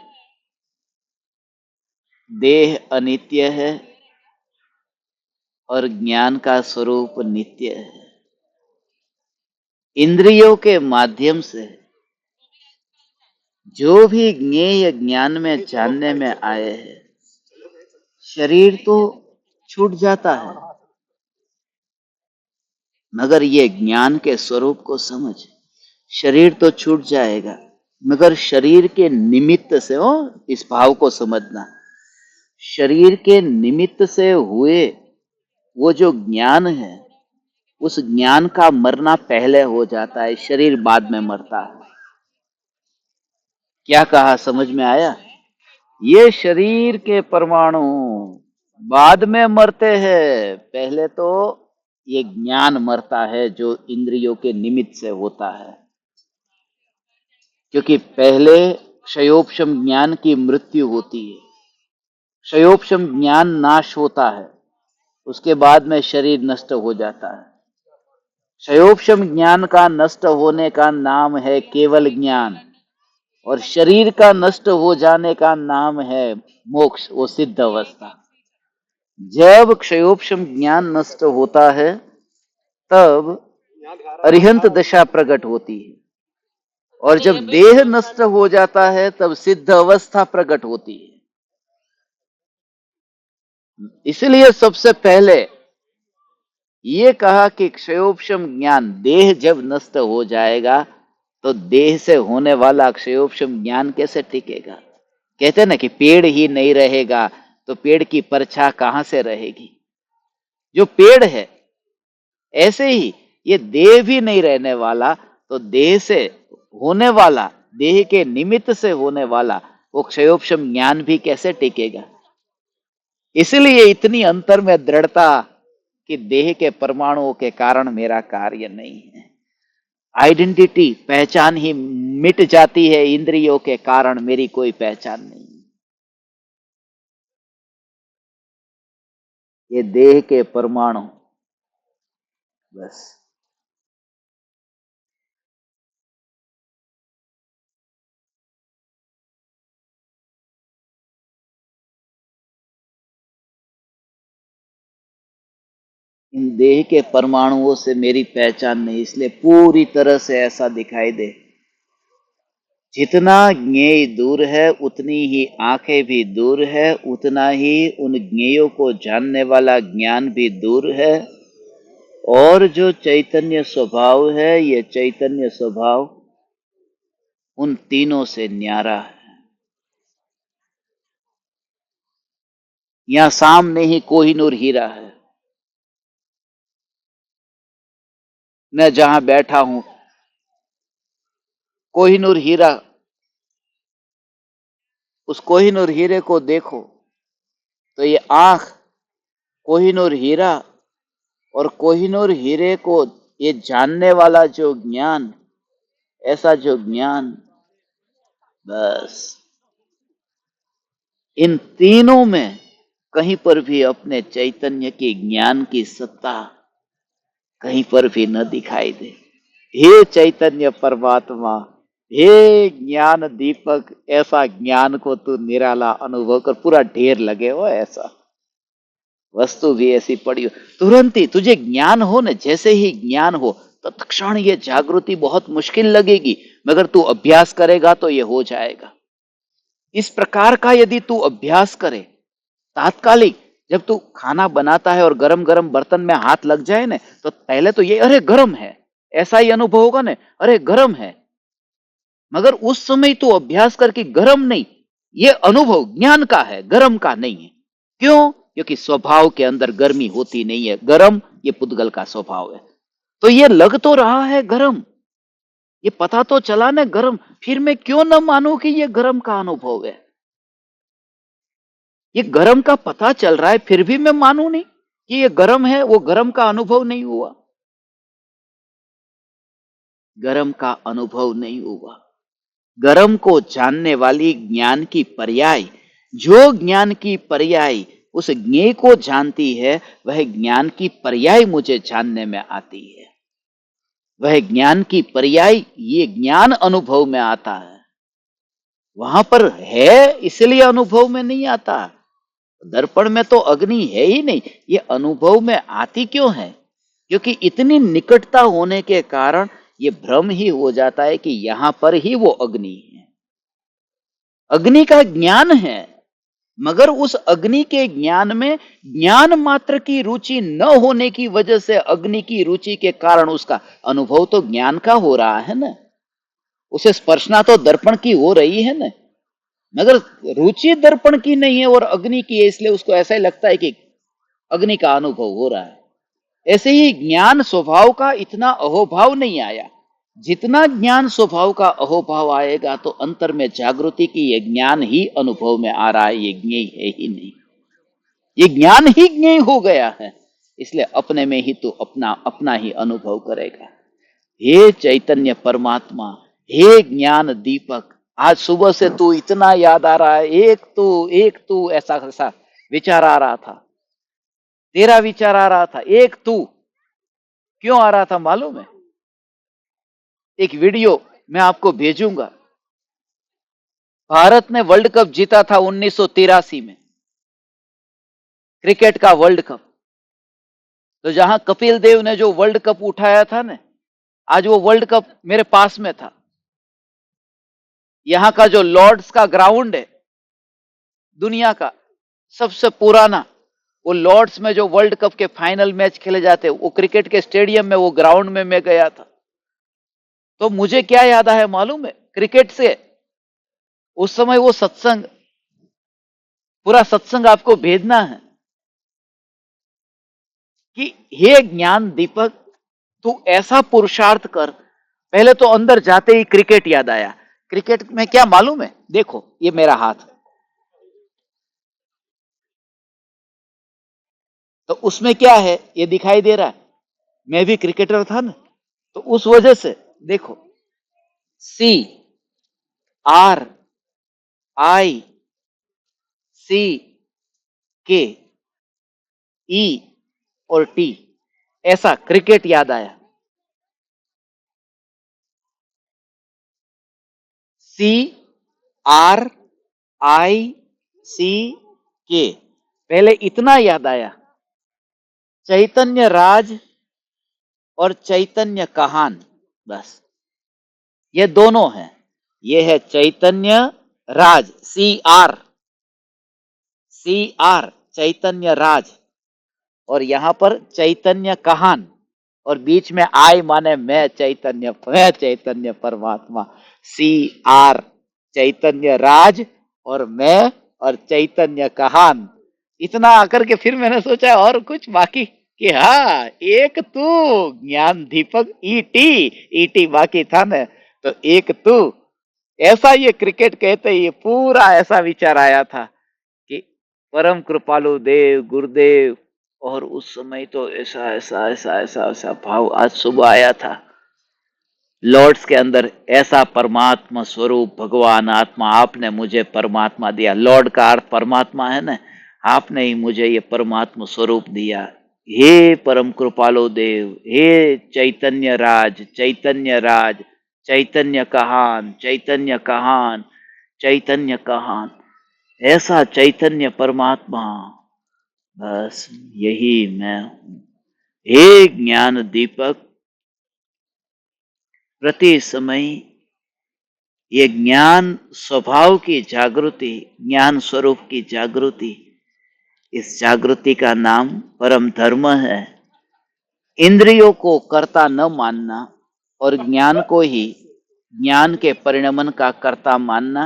A: देह अनित्य है और ज्ञान का स्वरूप नित्य है। इंद्रियों के माध्यम से जो भी ज्ञेय ज्ञान में जानने में आए हैं, शरीर तो छूट जाता है, मगर ये ज्ञान के स्वरूप को समझ। शरीर तो छूट जाएगा, मगर शरीर के निमित्त से हो, इस भाव को समझना। शरीर के निमित्त से हुए वो जो ज्ञान है, उस ज्ञान का मरना पहले हो जाता है, शरीर बाद में मरता है। क्या कहा, समझ में आया? ये शरीर के परमाणु बाद में मरते हैं, पहले तो ये ज्ञान मरता है जो इंद्रियों के निमित्त से होता है। क्योंकि पहले क्षयोपशम ज्ञान की मृत्यु होती है, क्षयोपशम ज्ञान नाश होता है, उसके बाद में शरीर नष्ट हो जाता है। क्षयोपशम ज्ञान का नष्ट होने का नाम है केवल ज्ञान, और शरीर का नष्ट हो जाने का नाम है मोक्ष, वो सिद्ध अवस्था। जब क्षयोपशम ज्ञान नष्ट होता है तब अरिहंत दशा प्रकट होती है, और जब देह नष्ट हो जाता है तब सिद्ध अवस्था प्रकट होती है। इसलिए सबसे पहले ये कहा कि क्षयोपशम ज्ञान, देह जब नष्ट हो जाएगा तो देह से होने वाला क्षयोपशम ज्ञान कैसे टिकेगा। कहते हैं ना कि पेड़ ही नहीं रहेगा तो पेड़ की परछाई कहां से रहेगी। जो पेड़ है, ऐसे ही ये देह भी नहीं रहने वाला तो देह से होने वाला, देह के निमित्त से होने वाला वो क्षयोपशम ज्ञान भी कैसे टिकेगा। इसलिए इतनी अंतर में दृढ़ता कि देह के परमाणुओं के कारण मेरा कार्य नहीं है। आइडेंटिटी, पहचान ही मिट जाती है, इंद्रियों के कारण मेरी कोई पहचान नहीं। ये देह के परमाणु बस। इन देह के परमाणुओं से मेरी पहचान नहीं, इसलिए पूरी तरह से ऐसा दिखाई दे। जितना ज्ञेय दूर है उतनी ही आंखें भी दूर है, उतना ही उन ज्ञेयों को जानने वाला ज्ञान भी दूर है। और जो चैतन्य स्वभाव है, ये चैतन्य स्वभाव उन तीनों से न्यारा है। यहां सामने ही कोहिनूर हीरा है। मैं जहां बैठा हूं, कोहिनूर हीरा, उस कोहिनूर हीरे को देखो तो ये आंख कोहिनूर हीरा, और कोहिनूर हीरे को ये जानने वाला जो ज्ञान, ऐसा जो ज्ञान, बस इन तीनों में कहीं पर भी अपने चैतन्य के ज्ञान की सत्ता कहीं पर भी न दिखाई दे। हे चैतन्य परमात्मा, हे ज्ञान दीपक, ऐसा ज्ञान को तू निराला अनुभव कर, पूरा ढेर लगे हो ऐसा। वस्तु भी ऐसी पड़ी हो, तुरंत ही तुझे ज्ञान हो ना, जैसे ही ज्ञान हो तत्क्षण ये जागृति बहुत मुश्किल लगेगी, मगर तू अभ्यास करेगा तो ये हो जाएगा। इस प्रकार का यदि तू अभ्यास करे, तात्कालिक जब तू खाना बनाता है और गरम गरम बर्तन में हाथ लग जाए ना, तो पहले तो ये अरे गरम है, ऐसा ही अनुभव होगा ना, अरे गरम है। मगर उस समय तू अभ्यास करके गरम नहीं, ये अनुभव ज्ञान का है, गरम का नहीं है। क्यों? क्योंकि स्वभाव के अंदर गर्मी होती नहीं है, गरम ये पुद्गल का स्वभाव है। तो ये लग तो रहा है गरम, ये पता तो चला ना गरम, फिर मैं क्यों न मानूं कि ये गरम का अनुभव है। ये गरम का पता चल रहा है फिर भी मैं मानूं नहीं कि ये गरम है, वो गरम का अनुभव नहीं हुआ। गरम का अनुभव नहीं हुआ। गरम को जानने वाली ज्ञान की पर्याय, जो ज्ञान की पर्याय उस ज्ञेय को जानती है, वह ज्ञान की पर्याय मुझे जानने में आती है। वह ज्ञान की पर्याय ये ज्ञान अनुभव में आता है। वहां पर है इसलिए अनुभव में नहीं आता। दर्पण में तो अग्नि है ही नहीं, ये अनुभव में आती क्यों है? क्योंकि इतनी निकटता होने के कारण ये भ्रम ही हो जाता है कि यहां पर ही वो अग्नि है। अग्नि का ज्ञान है, मगर उस अग्नि के ज्ञान में ज्ञान मात्र की रुचि न होने की वजह से अग्नि की रुचि के कारण उसका अनुभव तो ज्ञान का हो रहा है ना, उसे स्पर्शना तो दर्पण की हो रही है ना, मगर रुचि दर्पण की नहीं है और अग्नि की है, इसलिए उसको ऐसा ही लगता है कि अग्नि का अनुभव हो रहा है। ऐसे ही ज्ञान स्वभाव का इतना अहोभाव नहीं आया। जितना ज्ञान स्वभाव का अहोभाव आएगा तो अंतर में जागृति की ये ज्ञान ही अनुभव में आ रहा है, ये ज्ञेय है ही नहीं, ये ज्ञान ही ज्ञेय हो गया है। इसलिए अपने में ही तो अपना अपना ही अनुभव करेगा। हे चैतन्य परमात्मा, हे ज्ञान दीपक, आज सुबह से तू इतना याद आ रहा है, एक तू ऐसा ऐसा विचार आ रहा था, तेरा विचार आ रहा था, एक तू। क्यों आ रहा था मालूम है? एक वीडियो मैं आपको भेजूंगा। भारत ने वर्ल्ड कप जीता था 1983 में, क्रिकेट का वर्ल्ड कप। तो जहां कपिल देव ने जो वर्ल्ड कप उठाया था ना, आज वो वर्ल्ड कप मेरे पास में था। यहाँ का जो लॉर्ड्स का ग्राउंड है, दुनिया का सबसे पुराना, वो लॉर्ड्स में जो वर्ल्ड कप के फाइनल मैच खेले जाते, वो क्रिकेट के स्टेडियम में, वो ग्राउंड में मैं गया था। तो मुझे क्या याद आया मालूम है? क्रिकेट से उस समय वो सत्संग, पूरा सत्संग आपको भेजना है कि हे ज्ञान दीपक, तू ऐसा पुरुषार्थ कर। पहले तो अंदर जाते ही क्रिकेट याद आया। क्रिकेट में क्या मालूम है? देखो ये मेरा हाथ, तो उसमें क्या है ये दिखाई दे रहा है। मैं भी क्रिकेटर था ना, तो उस वजह से देखो, सी आर आई सी के ई और टी, ऐसा क्रिकेट याद आया। सी आर आई सी के, पहले इतना याद आया, चैतन्य राज और चैतन्य कहान, बस ये दोनों हैं। ये है चैतन्य राज, सी आर चैतन्य राज, और यहां पर चैतन्य कहान, और बीच में आई माने मैं चैतन्य परमात्मा। सी आर चैतन्य राज और मैं और चैतन्य कहान, इतना आकर के फिर मैंने सोचा और कुछ बाकी, कि हाँ एक तू ज्ञान दीपक, ईटी बाकी था ना, तो एक तू। ऐसा ये क्रिकेट कहते ही ये पूरा ऐसा विचार आया था कि परम कृपालु देव गुरुदेव, और उस समय तो ऐसा ऐसा ऐसा ऐसा ऐसा भाव आज सुबह आया था लॉर्ड्स के अंदर। ऐसा परमात्मा स्वरूप भगवान आत्मा, आपने मुझे परमात्मा दिया। लॉर्ड का अर्थ परमात्मा है ना, आपने ही मुझे ये परमात्मा स्वरूप दिया। हे परम कृपालो देव, हे चैतन्य राज, चैतन्य कहान, चैतन्य कहान, चैतन्य कहान, ऐसा चैतन्य परमात्मा, बस यही मैं हूं। हे ज्ञान दीपक, प्रति समय ये ज्ञान स्वभाव की जागृति, ज्ञान स्वरूप की जागृति, इस जागृति का नाम परम धर्म है। इंद्रियों को कर्ता न मानना और ज्ञान को ही ज्ञान के परिणमन का कर्ता मानना,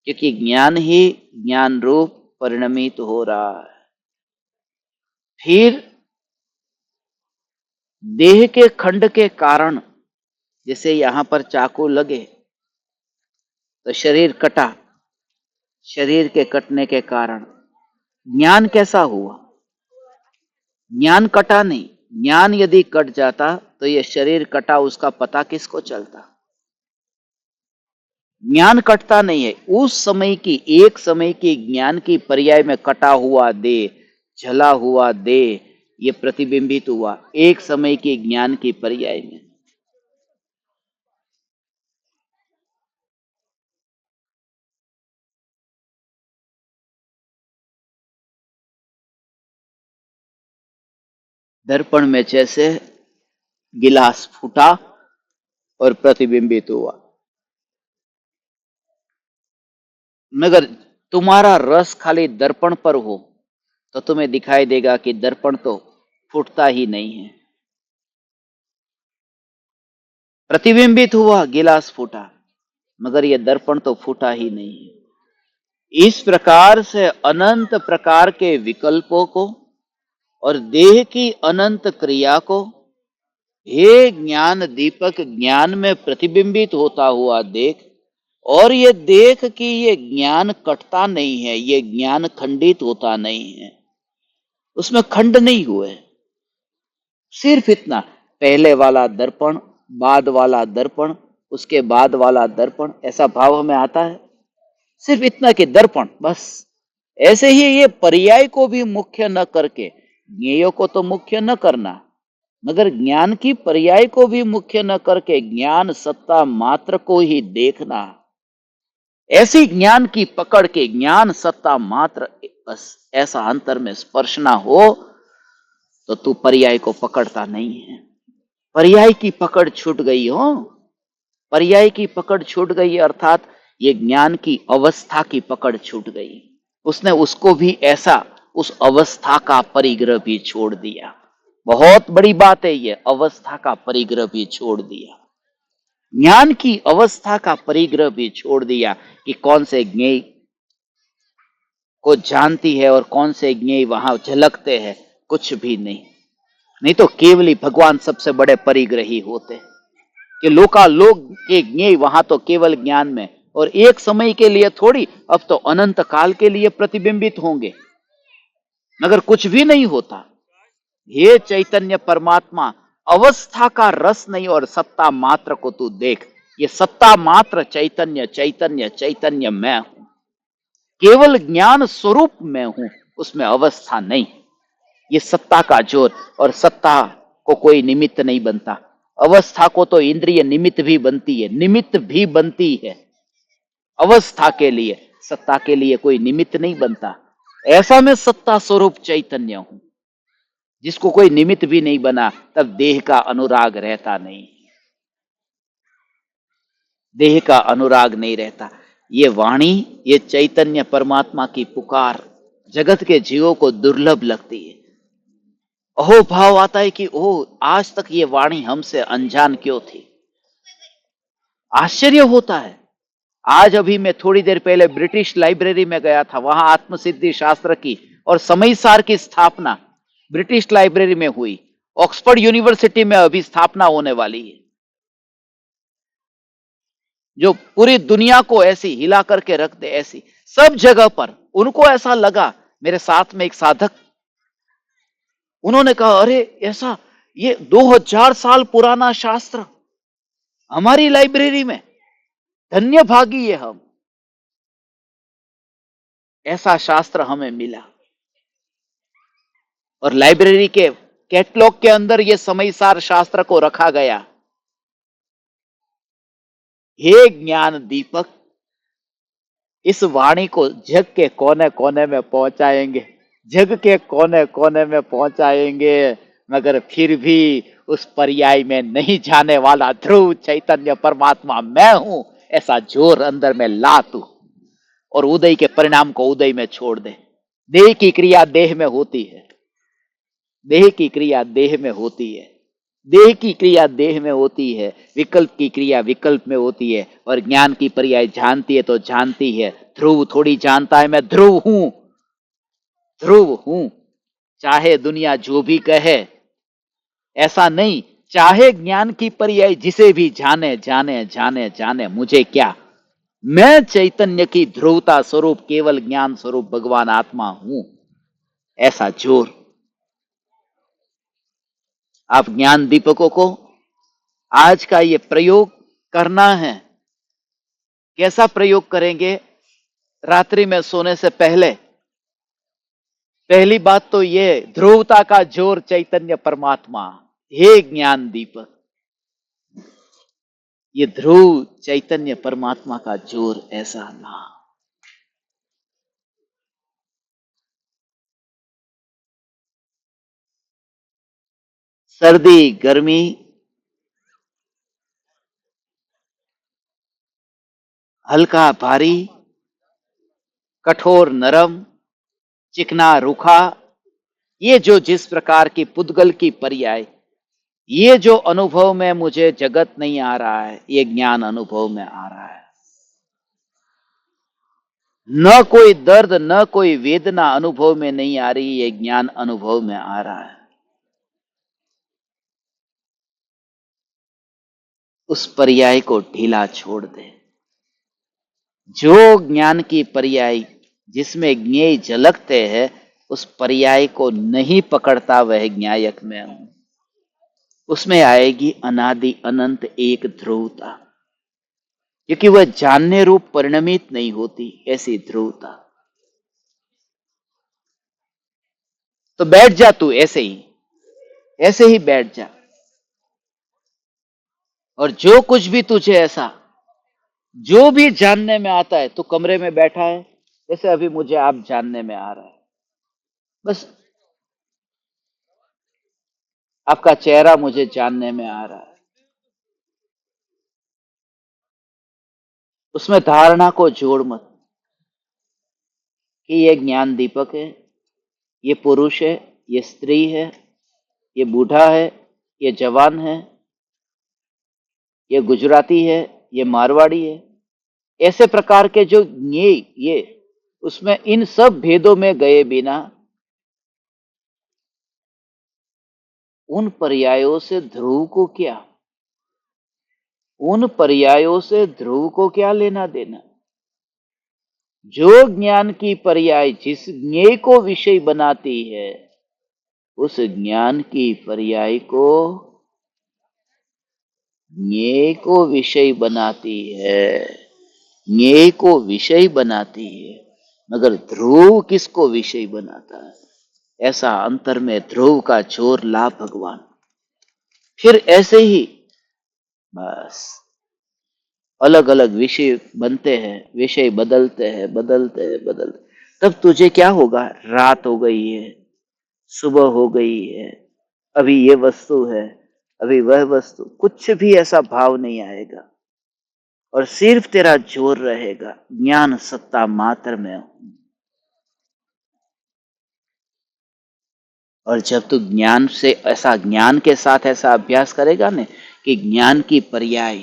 A: क्योंकि ज्ञान ही ज्ञान रूप परिणमित हो रहा है। फिर देह के खंड के कारण, जैसे यहां पर चाकू लगे तो शरीर कटा, शरीर के कटने के कारण ज्ञान कैसा हुआ? ज्ञान कटा नहीं। ज्ञान यदि कट जाता तो ये शरीर कटा, उसका पता किसको चलता? ज्ञान कटता नहीं है। उस समय की, एक समय की ज्ञान की पर्याय में कटा हुआ देह, जला हुआ देह, ये प्रतिबिंबित हुआ एक समय की ज्ञान की पर्याय में। दर्पण में जैसे गिलास फूटा और प्रतिबिंबित हुआ, मगर तुम्हारा रस खाली दर्पण पर हो तो तुम्हें दिखाई देगा कि दर्पण तो फूटता ही नहीं है। प्रतिबिंबित हुआ, गिलास फूटा, मगर यह दर्पण तो फूटा ही नहीं है। इस प्रकार से अनंत प्रकार के विकल्पों को और देह की अनंत क्रिया को हे ज्ञान दीपक ज्ञान में प्रतिबिंबित होता हुआ देख, और ये देख कि ये ज्ञान कटता नहीं है, ये ज्ञान खंडित होता नहीं है, उसमें खंड नहीं हुए। सिर्फ इतना, पहले वाला दर्पण, बाद वाला दर्पण, उसके बाद वाला दर्पण, ऐसा भाव हमें आता है। सिर्फ इतना कि दर्पण, बस। ऐसे ही ये पर्याय को भी मुख्य न करके, ज्ञेय को तो मुख्य न करना, मगर ज्ञान की पर्याय को भी मुख्य न करके ज्ञान सत्ता मात्र को ही देखना। ऐसी ज्ञान की पकड़ के ज्ञान सत्ता मात्र, बस ऐसा अंतर में स्पर्श ना हो तो तू पर्याय को पकड़ता नहीं है। पर्याय की पकड़ छूट गई हो, पर्याय की पकड़ छूट गई अर्थात ये ज्ञान की अवस्था की पकड़ छूट गई। उसने उसको भी ऐसा, उस अवस्था का परिग्रह भी छोड़ दिया। बहुत बड़ी बात है ये, अवस्था का परिग्रह भी छोड़ दिया। ज्ञान की अवस्था का परिग्रह भी छोड़ दिया कि कौन से ज्ञेय को जानती है और कौन से ज्ञेय वहां झलकते हैं, कुछ भी नहीं। नहीं तो केवल ही भगवान सबसे बड़े परिग्रही होते कि लोकालोक के ज्ञेय वहां तो केवल ज्ञान में, और एक समय के लिए थोड़ी, अब तो अनंत काल के लिए प्रतिबिंबित होंगे, मगर कुछ भी नहीं होता। हे चैतन्य परमात्मा, अवस्था का रस नहीं और सत्ता मात्र को तू देख। ये सत्ता मात्र चैतन्य चैतन्य चैतन्य मैं हूं, केवल ज्ञान स्वरूप मैं हूं, उसमें अवस्था नहीं। ये सत्ता का जोर, और सत्ता को कोई निमित्त नहीं बनता। अवस्था को तो इंद्रिय निमित्त भी बनती है, निमित्त भी बनती है अवस्था के लिए, सत्ता के लिए कोई निमित्त नहीं बनता। ऐसा मैं सत्ता स्वरूप चैतन्य हूं जिसको कोई निमित्त भी नहीं बना, तब देह का अनुराग रहता नहीं, देह का अनुराग नहीं रहता। ये वाणी, ये चैतन्य परमात्मा की पुकार जगत के जीवों को दुर्लभ लगती है। अहो भाव आता है कि ओह, आज तक ये वाणी हमसे अनजान क्यों थी। आश्चर्य होता है। आज अभी मैं थोड़ी देर पहले ब्रिटिश लाइब्रेरी में गया था, वहां आत्मसिद्धि शास्त्र की और समयसार की स्थापना ब्रिटिश लाइब्रेरी में हुई। ऑक्सफोर्ड यूनिवर्सिटी में अभी स्थापना होने वाली है, जो पूरी दुनिया को ऐसी हिला करके रख दे। ऐसी सब जगह पर उनको ऐसा लगा। मेरे साथ में एक साधक, उन्होंने कहा, अरे ऐसा, ये 2000 साल पुराना शास्त्र हमारी लाइब्रेरी में, धन्य भागी है हम, ऐसा शास्त्र हमें मिला। और लाइब्रेरी के कैटलॉग के अंदर ये समयसार शास्त्र को रखा गया। हे ज्ञान दीपक, इस वाणी को जग के कोने कोने में पहुंचाएंगे, जग के कोने कोने में पहुंचाएंगे, मगर फिर भी उस पर्याय में नहीं जाने वाला ध्रुव चैतन्य परमात्मा मैं हूं, ऐसा जोर अंदर में ला तू, और उदय के परिणाम को उदय में छोड़ दे। देह की क्रिया देह में होती है, देह की क्रिया देह में होती है, देह की क्रिया देह में होती है, विकल्प की क्रिया विकल्प में होती है। और ज्ञान की पर्याय जानती है तो जानती है। ध्रुव थोड़ी जानता है मैं ध्रुव हूं, ध्रुव हूं, चाहे दुनिया जो भी कहे, ऐसा नहीं। चाहे ज्ञान की पर्याय जिसे भी जाने जाने जाने जाने, मुझे क्या, मैं चैतन्य की ध्रुवता स्वरूप केवल ज्ञान स्वरूप भगवान आत्मा हूं, ऐसा जोर। आप ज्ञान दीपकों को आज का ये प्रयोग करना है। कैसा प्रयोग करेंगे? रात्रि में सोने से पहले पहली बात तो ये, ध्रुवता का जोर चैतन्य परमात्मा, हे ज्ञान दीपक, ये ध्रुव चैतन्य परमात्मा का जोर ऐसा ना। सर्दी गर्मी, हल्का भारी, कठोर नरम, चिकना रूखा, ये जो जिस प्रकार की पुद्गल की पर्याय, ये जो अनुभव में मुझे जगत नहीं आ रहा है, ये ज्ञान अनुभव में आ रहा है। न कोई दर्द न कोई वेदना अनुभव में नहीं आ रही, ये ज्ञान अनुभव में आ रहा है। उस पर्याय को ढीला छोड़ दे। जो ज्ञान की पर्याय जिसमें ज्ञेय झलकते हैं, उस पर्याय को नहीं पकड़ता वह ज्ञायक में हूं, उसमें आएगी अनादि अनंत एक ध्रुवता। क्योंकि वह जानने रूप परिणमित नहीं होती ऐसी ध्रुवता। तो बैठ जा तू ऐसे ही बैठ जा, और जो कुछ भी तुझे ऐसा जो भी जानने में आता है, तू कमरे में बैठा है जैसे अभी मुझे आप जानने में आ रहा है, बस आपका चेहरा मुझे जानने में आ रहा है, उसमें धारणा को जोड़ मत कि ये ज्ञान दीपक है, ये पुरुष है, ये स्त्री है, ये बूढ़ा है, ये जवान है, ये गुजराती है, ये मारवाड़ी है। ऐसे प्रकार के जो ये उसमें इन सब भेदों में गए बिना उन पर्यायों से ध्रुव को क्या, उन पर्यायों से ध्रुव को क्या लेना देना। जो ज्ञान की पर्याय जिस ज्ञेय को विषय बनाती है, उस ज्ञान की पर्याय को ज्ञेय को विषय बनाती है, ज्ञेय को विषय बनाती है, मगर ध्रुव किसको विषय बनाता है। ऐसा अंतर में ध्रुव का जोर ला भगवान। फिर ऐसे ही बस अलग अलग विषय बनते हैं, विषय बदलते हैं, बदलते हैं, बदलते, तब तुझे क्या होगा, रात हो गई है, सुबह हो गई है, अभी ये वस्तु है, अभी वह वस्तु, कुछ भी ऐसा भाव नहीं आएगा, और सिर्फ तेरा जोर रहेगा ज्ञान सत्ता मात्र में हूं। और जब तू ज्ञान से ऐसा, ज्ञान के साथ ऐसा अभ्यास करेगा ना कि ज्ञान की पर्याय,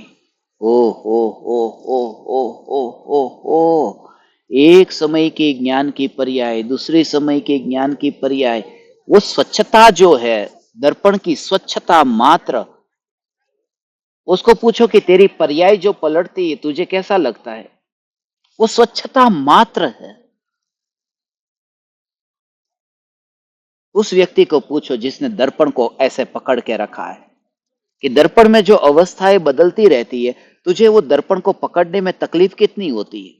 A: ओ हो हो हो हो हो हो हो, एक समय के ज्ञान की पर्याय, दूसरे समय के ज्ञान की पर्याय, वो स्वच्छता जो है, दर्पण की स्वच्छता मात्र, उसको पूछो कि तेरी पर्याय जो पलटती है तुझे कैसा लगता है, वो स्वच्छता मात्र है। उस व्यक्ति को पूछो जिसने दर्पण को ऐसे पकड़ के रखा है कि दर्पण में जो अवस्थाएं बदलती रहती है, तुझे वो दर्पण को पकड़ने में तकलीफ कितनी होती है।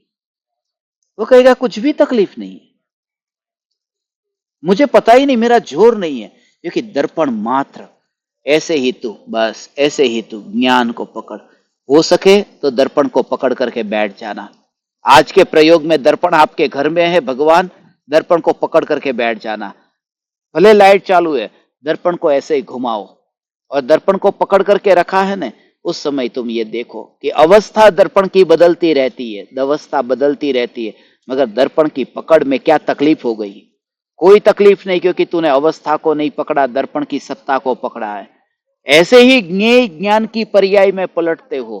A: वो कहेगा कुछ भी तकलीफ नहीं है, मुझे पता ही नहीं, मेरा जोर नहीं है, क्योंकि दर्पण मात्र। ऐसे ही तू, बस ऐसे ही तू ज्ञान को पकड़, हो सके तो दर्पण को पकड़ करके बैठ जाना। आज के प्रयोग में दर्पण आपके घर में है, भगवान, दर्पण को पकड़ करके बैठ जाना। भले लाइट चालू है, दर्पण को ऐसे ही घुमाओ, और दर्पण को पकड़ करके रखा है ना, उस समय तुम ये देखो कि अवस्था दर्पण की बदलती रहती है, अवस्था बदलती रहती है, मगर दर्पण की पकड़ में क्या तकलीफ हो गई, कोई तकलीफ नहीं, क्योंकि तूने अवस्था को नहीं पकड़ा, दर्पण की सत्ता को पकड़ा है। ऐसे ही ज्ञेय ज्ञान की पर्याय में पलटते हो,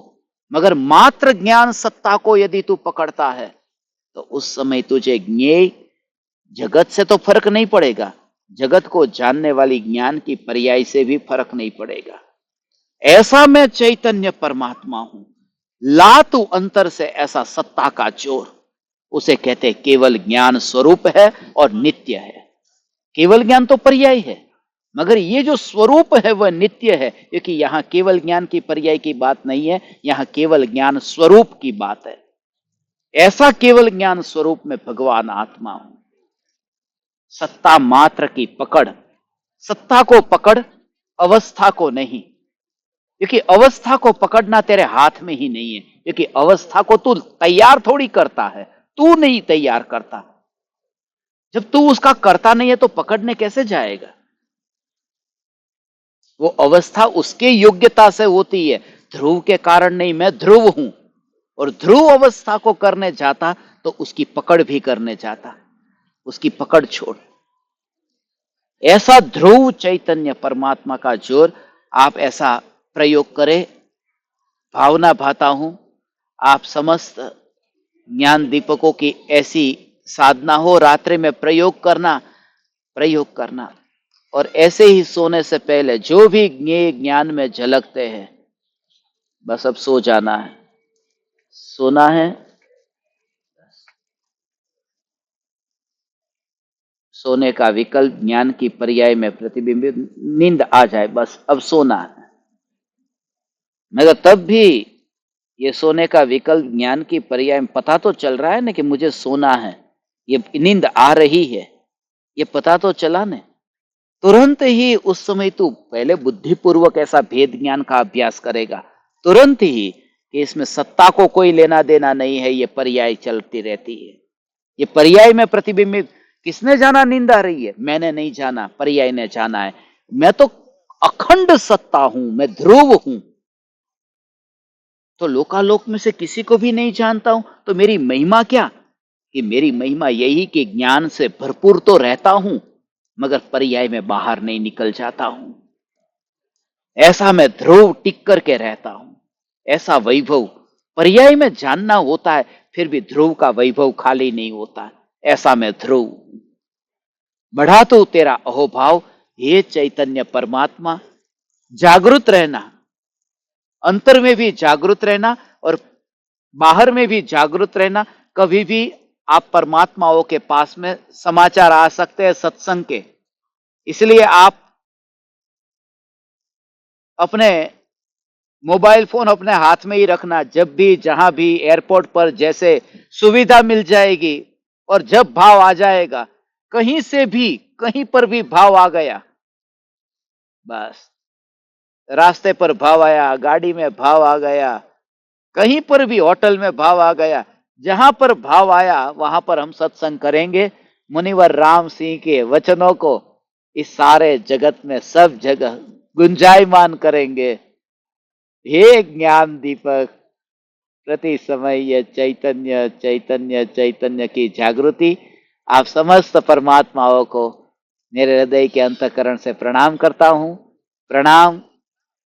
A: मगर मात्र ज्ञान सत्ता को यदि तू पकड़ता है, तो उस समय तुझे ज्ञेय जगत से तो फर्क नहीं पड़ेगा, जगत को जानने वाली ज्ञान की पर्याय से भी फर्क नहीं पड़ेगा। ऐसा मैं चैतन्य परमात्मा हूं, ला तू अंतर से ऐसा सत्ता का जोर। उसे कहते केवल ज्ञान स्वरूप है और नित्य है। केवल ज्ञान तो पर्याय है, मगर ये जो स्वरूप है वह नित्य है, क्योंकि यहां केवल ज्ञान की पर्याय की बात नहीं है, यहां केवल ज्ञान स्वरूप की बात है। ऐसा केवल ज्ञान स्वरूप में भगवान आत्मा हूं। सत्ता मात्र की पकड़, सत्ता को पकड़, अवस्था को नहीं, क्योंकि अवस्था को पकड़ना तेरे हाथ में ही नहीं है, क्योंकि अवस्था को तू तैयार थोड़ी करता है, तू नहीं तैयार करता। जब तू उसका करता नहीं है तो पकड़ने कैसे जाएगा। वो अवस्था उसके योग्यता से होती है, ध्रुव के कारण नहीं। मैं ध्रुव हूं, और ध्रुव अवस्था को करने जाता तो उसकी पकड़ भी करने जाता, उसकी पकड़ छोड़। ऐसा ध्रुव चैतन्य परमात्मा का जोर, आप ऐसा प्रयोग करें। भावना भाता हूं आप समस्त ज्ञान दीपकों की ऐसी साधना हो, रात्रि में प्रयोग करना, और ऐसे ही सोने से पहले जो भी ज्ञान में झलकते हैं, बस अब सो जाना है, सोना है, सोने का विकल्प ज्ञान की पर्याय में प्रतिबिंबित, नींद आ जाए, बस अब सोना है। मगर तब भी ये सोने का विकल्प ज्ञान की पर्याय में पता तो चल रहा है ना कि मुझे सोना है, ये नींद आ रही है, ये पता तो चला ना। तुरंत ही उस समय तू पहले बुद्धिपूर्वक ऐसा भेद ज्ञान का अभ्यास करेगा, तुरंत ही कि इसमें सत्ता को कोई लेना देना नहीं है, ये पर्याय चलती रहती है। ये पर्याय में प्रतिबिंबित, किसने जाना नींद आ रही है? मैंने नहीं जाना, पर्याय ने जाना है। मैं तो अखंड सत्ता हूं, मैं ध्रुव हूं, तो लोकालोक में से किसी को भी नहीं जानता हूं, तो मेरी महिमा क्या? कि मेरी महिमा यही कि ज्ञान से भरपूर तो रहता हूं, मगर पर्याय में बाहर नहीं निकल जाता हूं। ऐसा मैं ध्रुव टिक करके रहता हूं। ऐसा वैभव पर्याय में जानना होता है, फिर भी ध्रुव का वैभव खाली नहीं होता। ऐसा मैं ध्रुव। बढ़ा तो तेरा अहोभाव, हे चैतन्य परमात्मा। जागृत रहना, अंतर में भी जागृत रहना और बाहर में भी जागृत रहना। कभी भी आप परमात्माओं के पास में समाचार आ सकते हैं सत्संग के, इसलिए आप अपने मोबाइल फोन अपने हाथ में ही रखना। जब भी जहां भी एयरपोर्ट पर जैसे सुविधा मिल जाएगी और जब भाव आ जाएगा, कहीं से भी कहीं पर भी भाव आ गया, बस रास्ते पर भाव आया, गाड़ी में भाव आ गया, कहीं पर भी होटल में भाव आ गया, जहां पर भाव आया वहां पर हम सत्संग करेंगे। मुनिवर राम सिंह के वचनों को इस सारे जगत में सब जगह गुंजायमान करेंगे। हे ज्ञान दीपक, प्रति समय ये चैतन्य चैतन्य चैतन्य की जागृति आप समस्त परमात्माओं को मेरे हृदय के अंतःकरण से प्रणाम करता हूं। प्रणाम।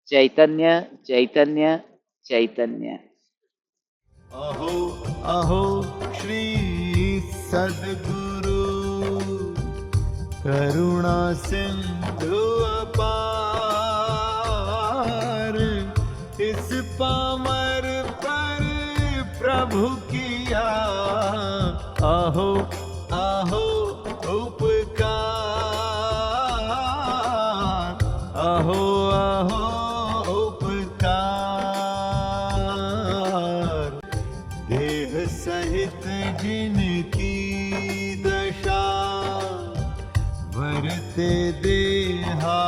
A: चैतन्य चैतन्य चैतन्य।
B: अहो अहो श्री सद्गुरु करुणा सिंधु अपार, इस पामर पर प्रभु किया अहो अहो उपकार, अहो अहो उपकार। देह सहित जिनकी दशा, वरते देहा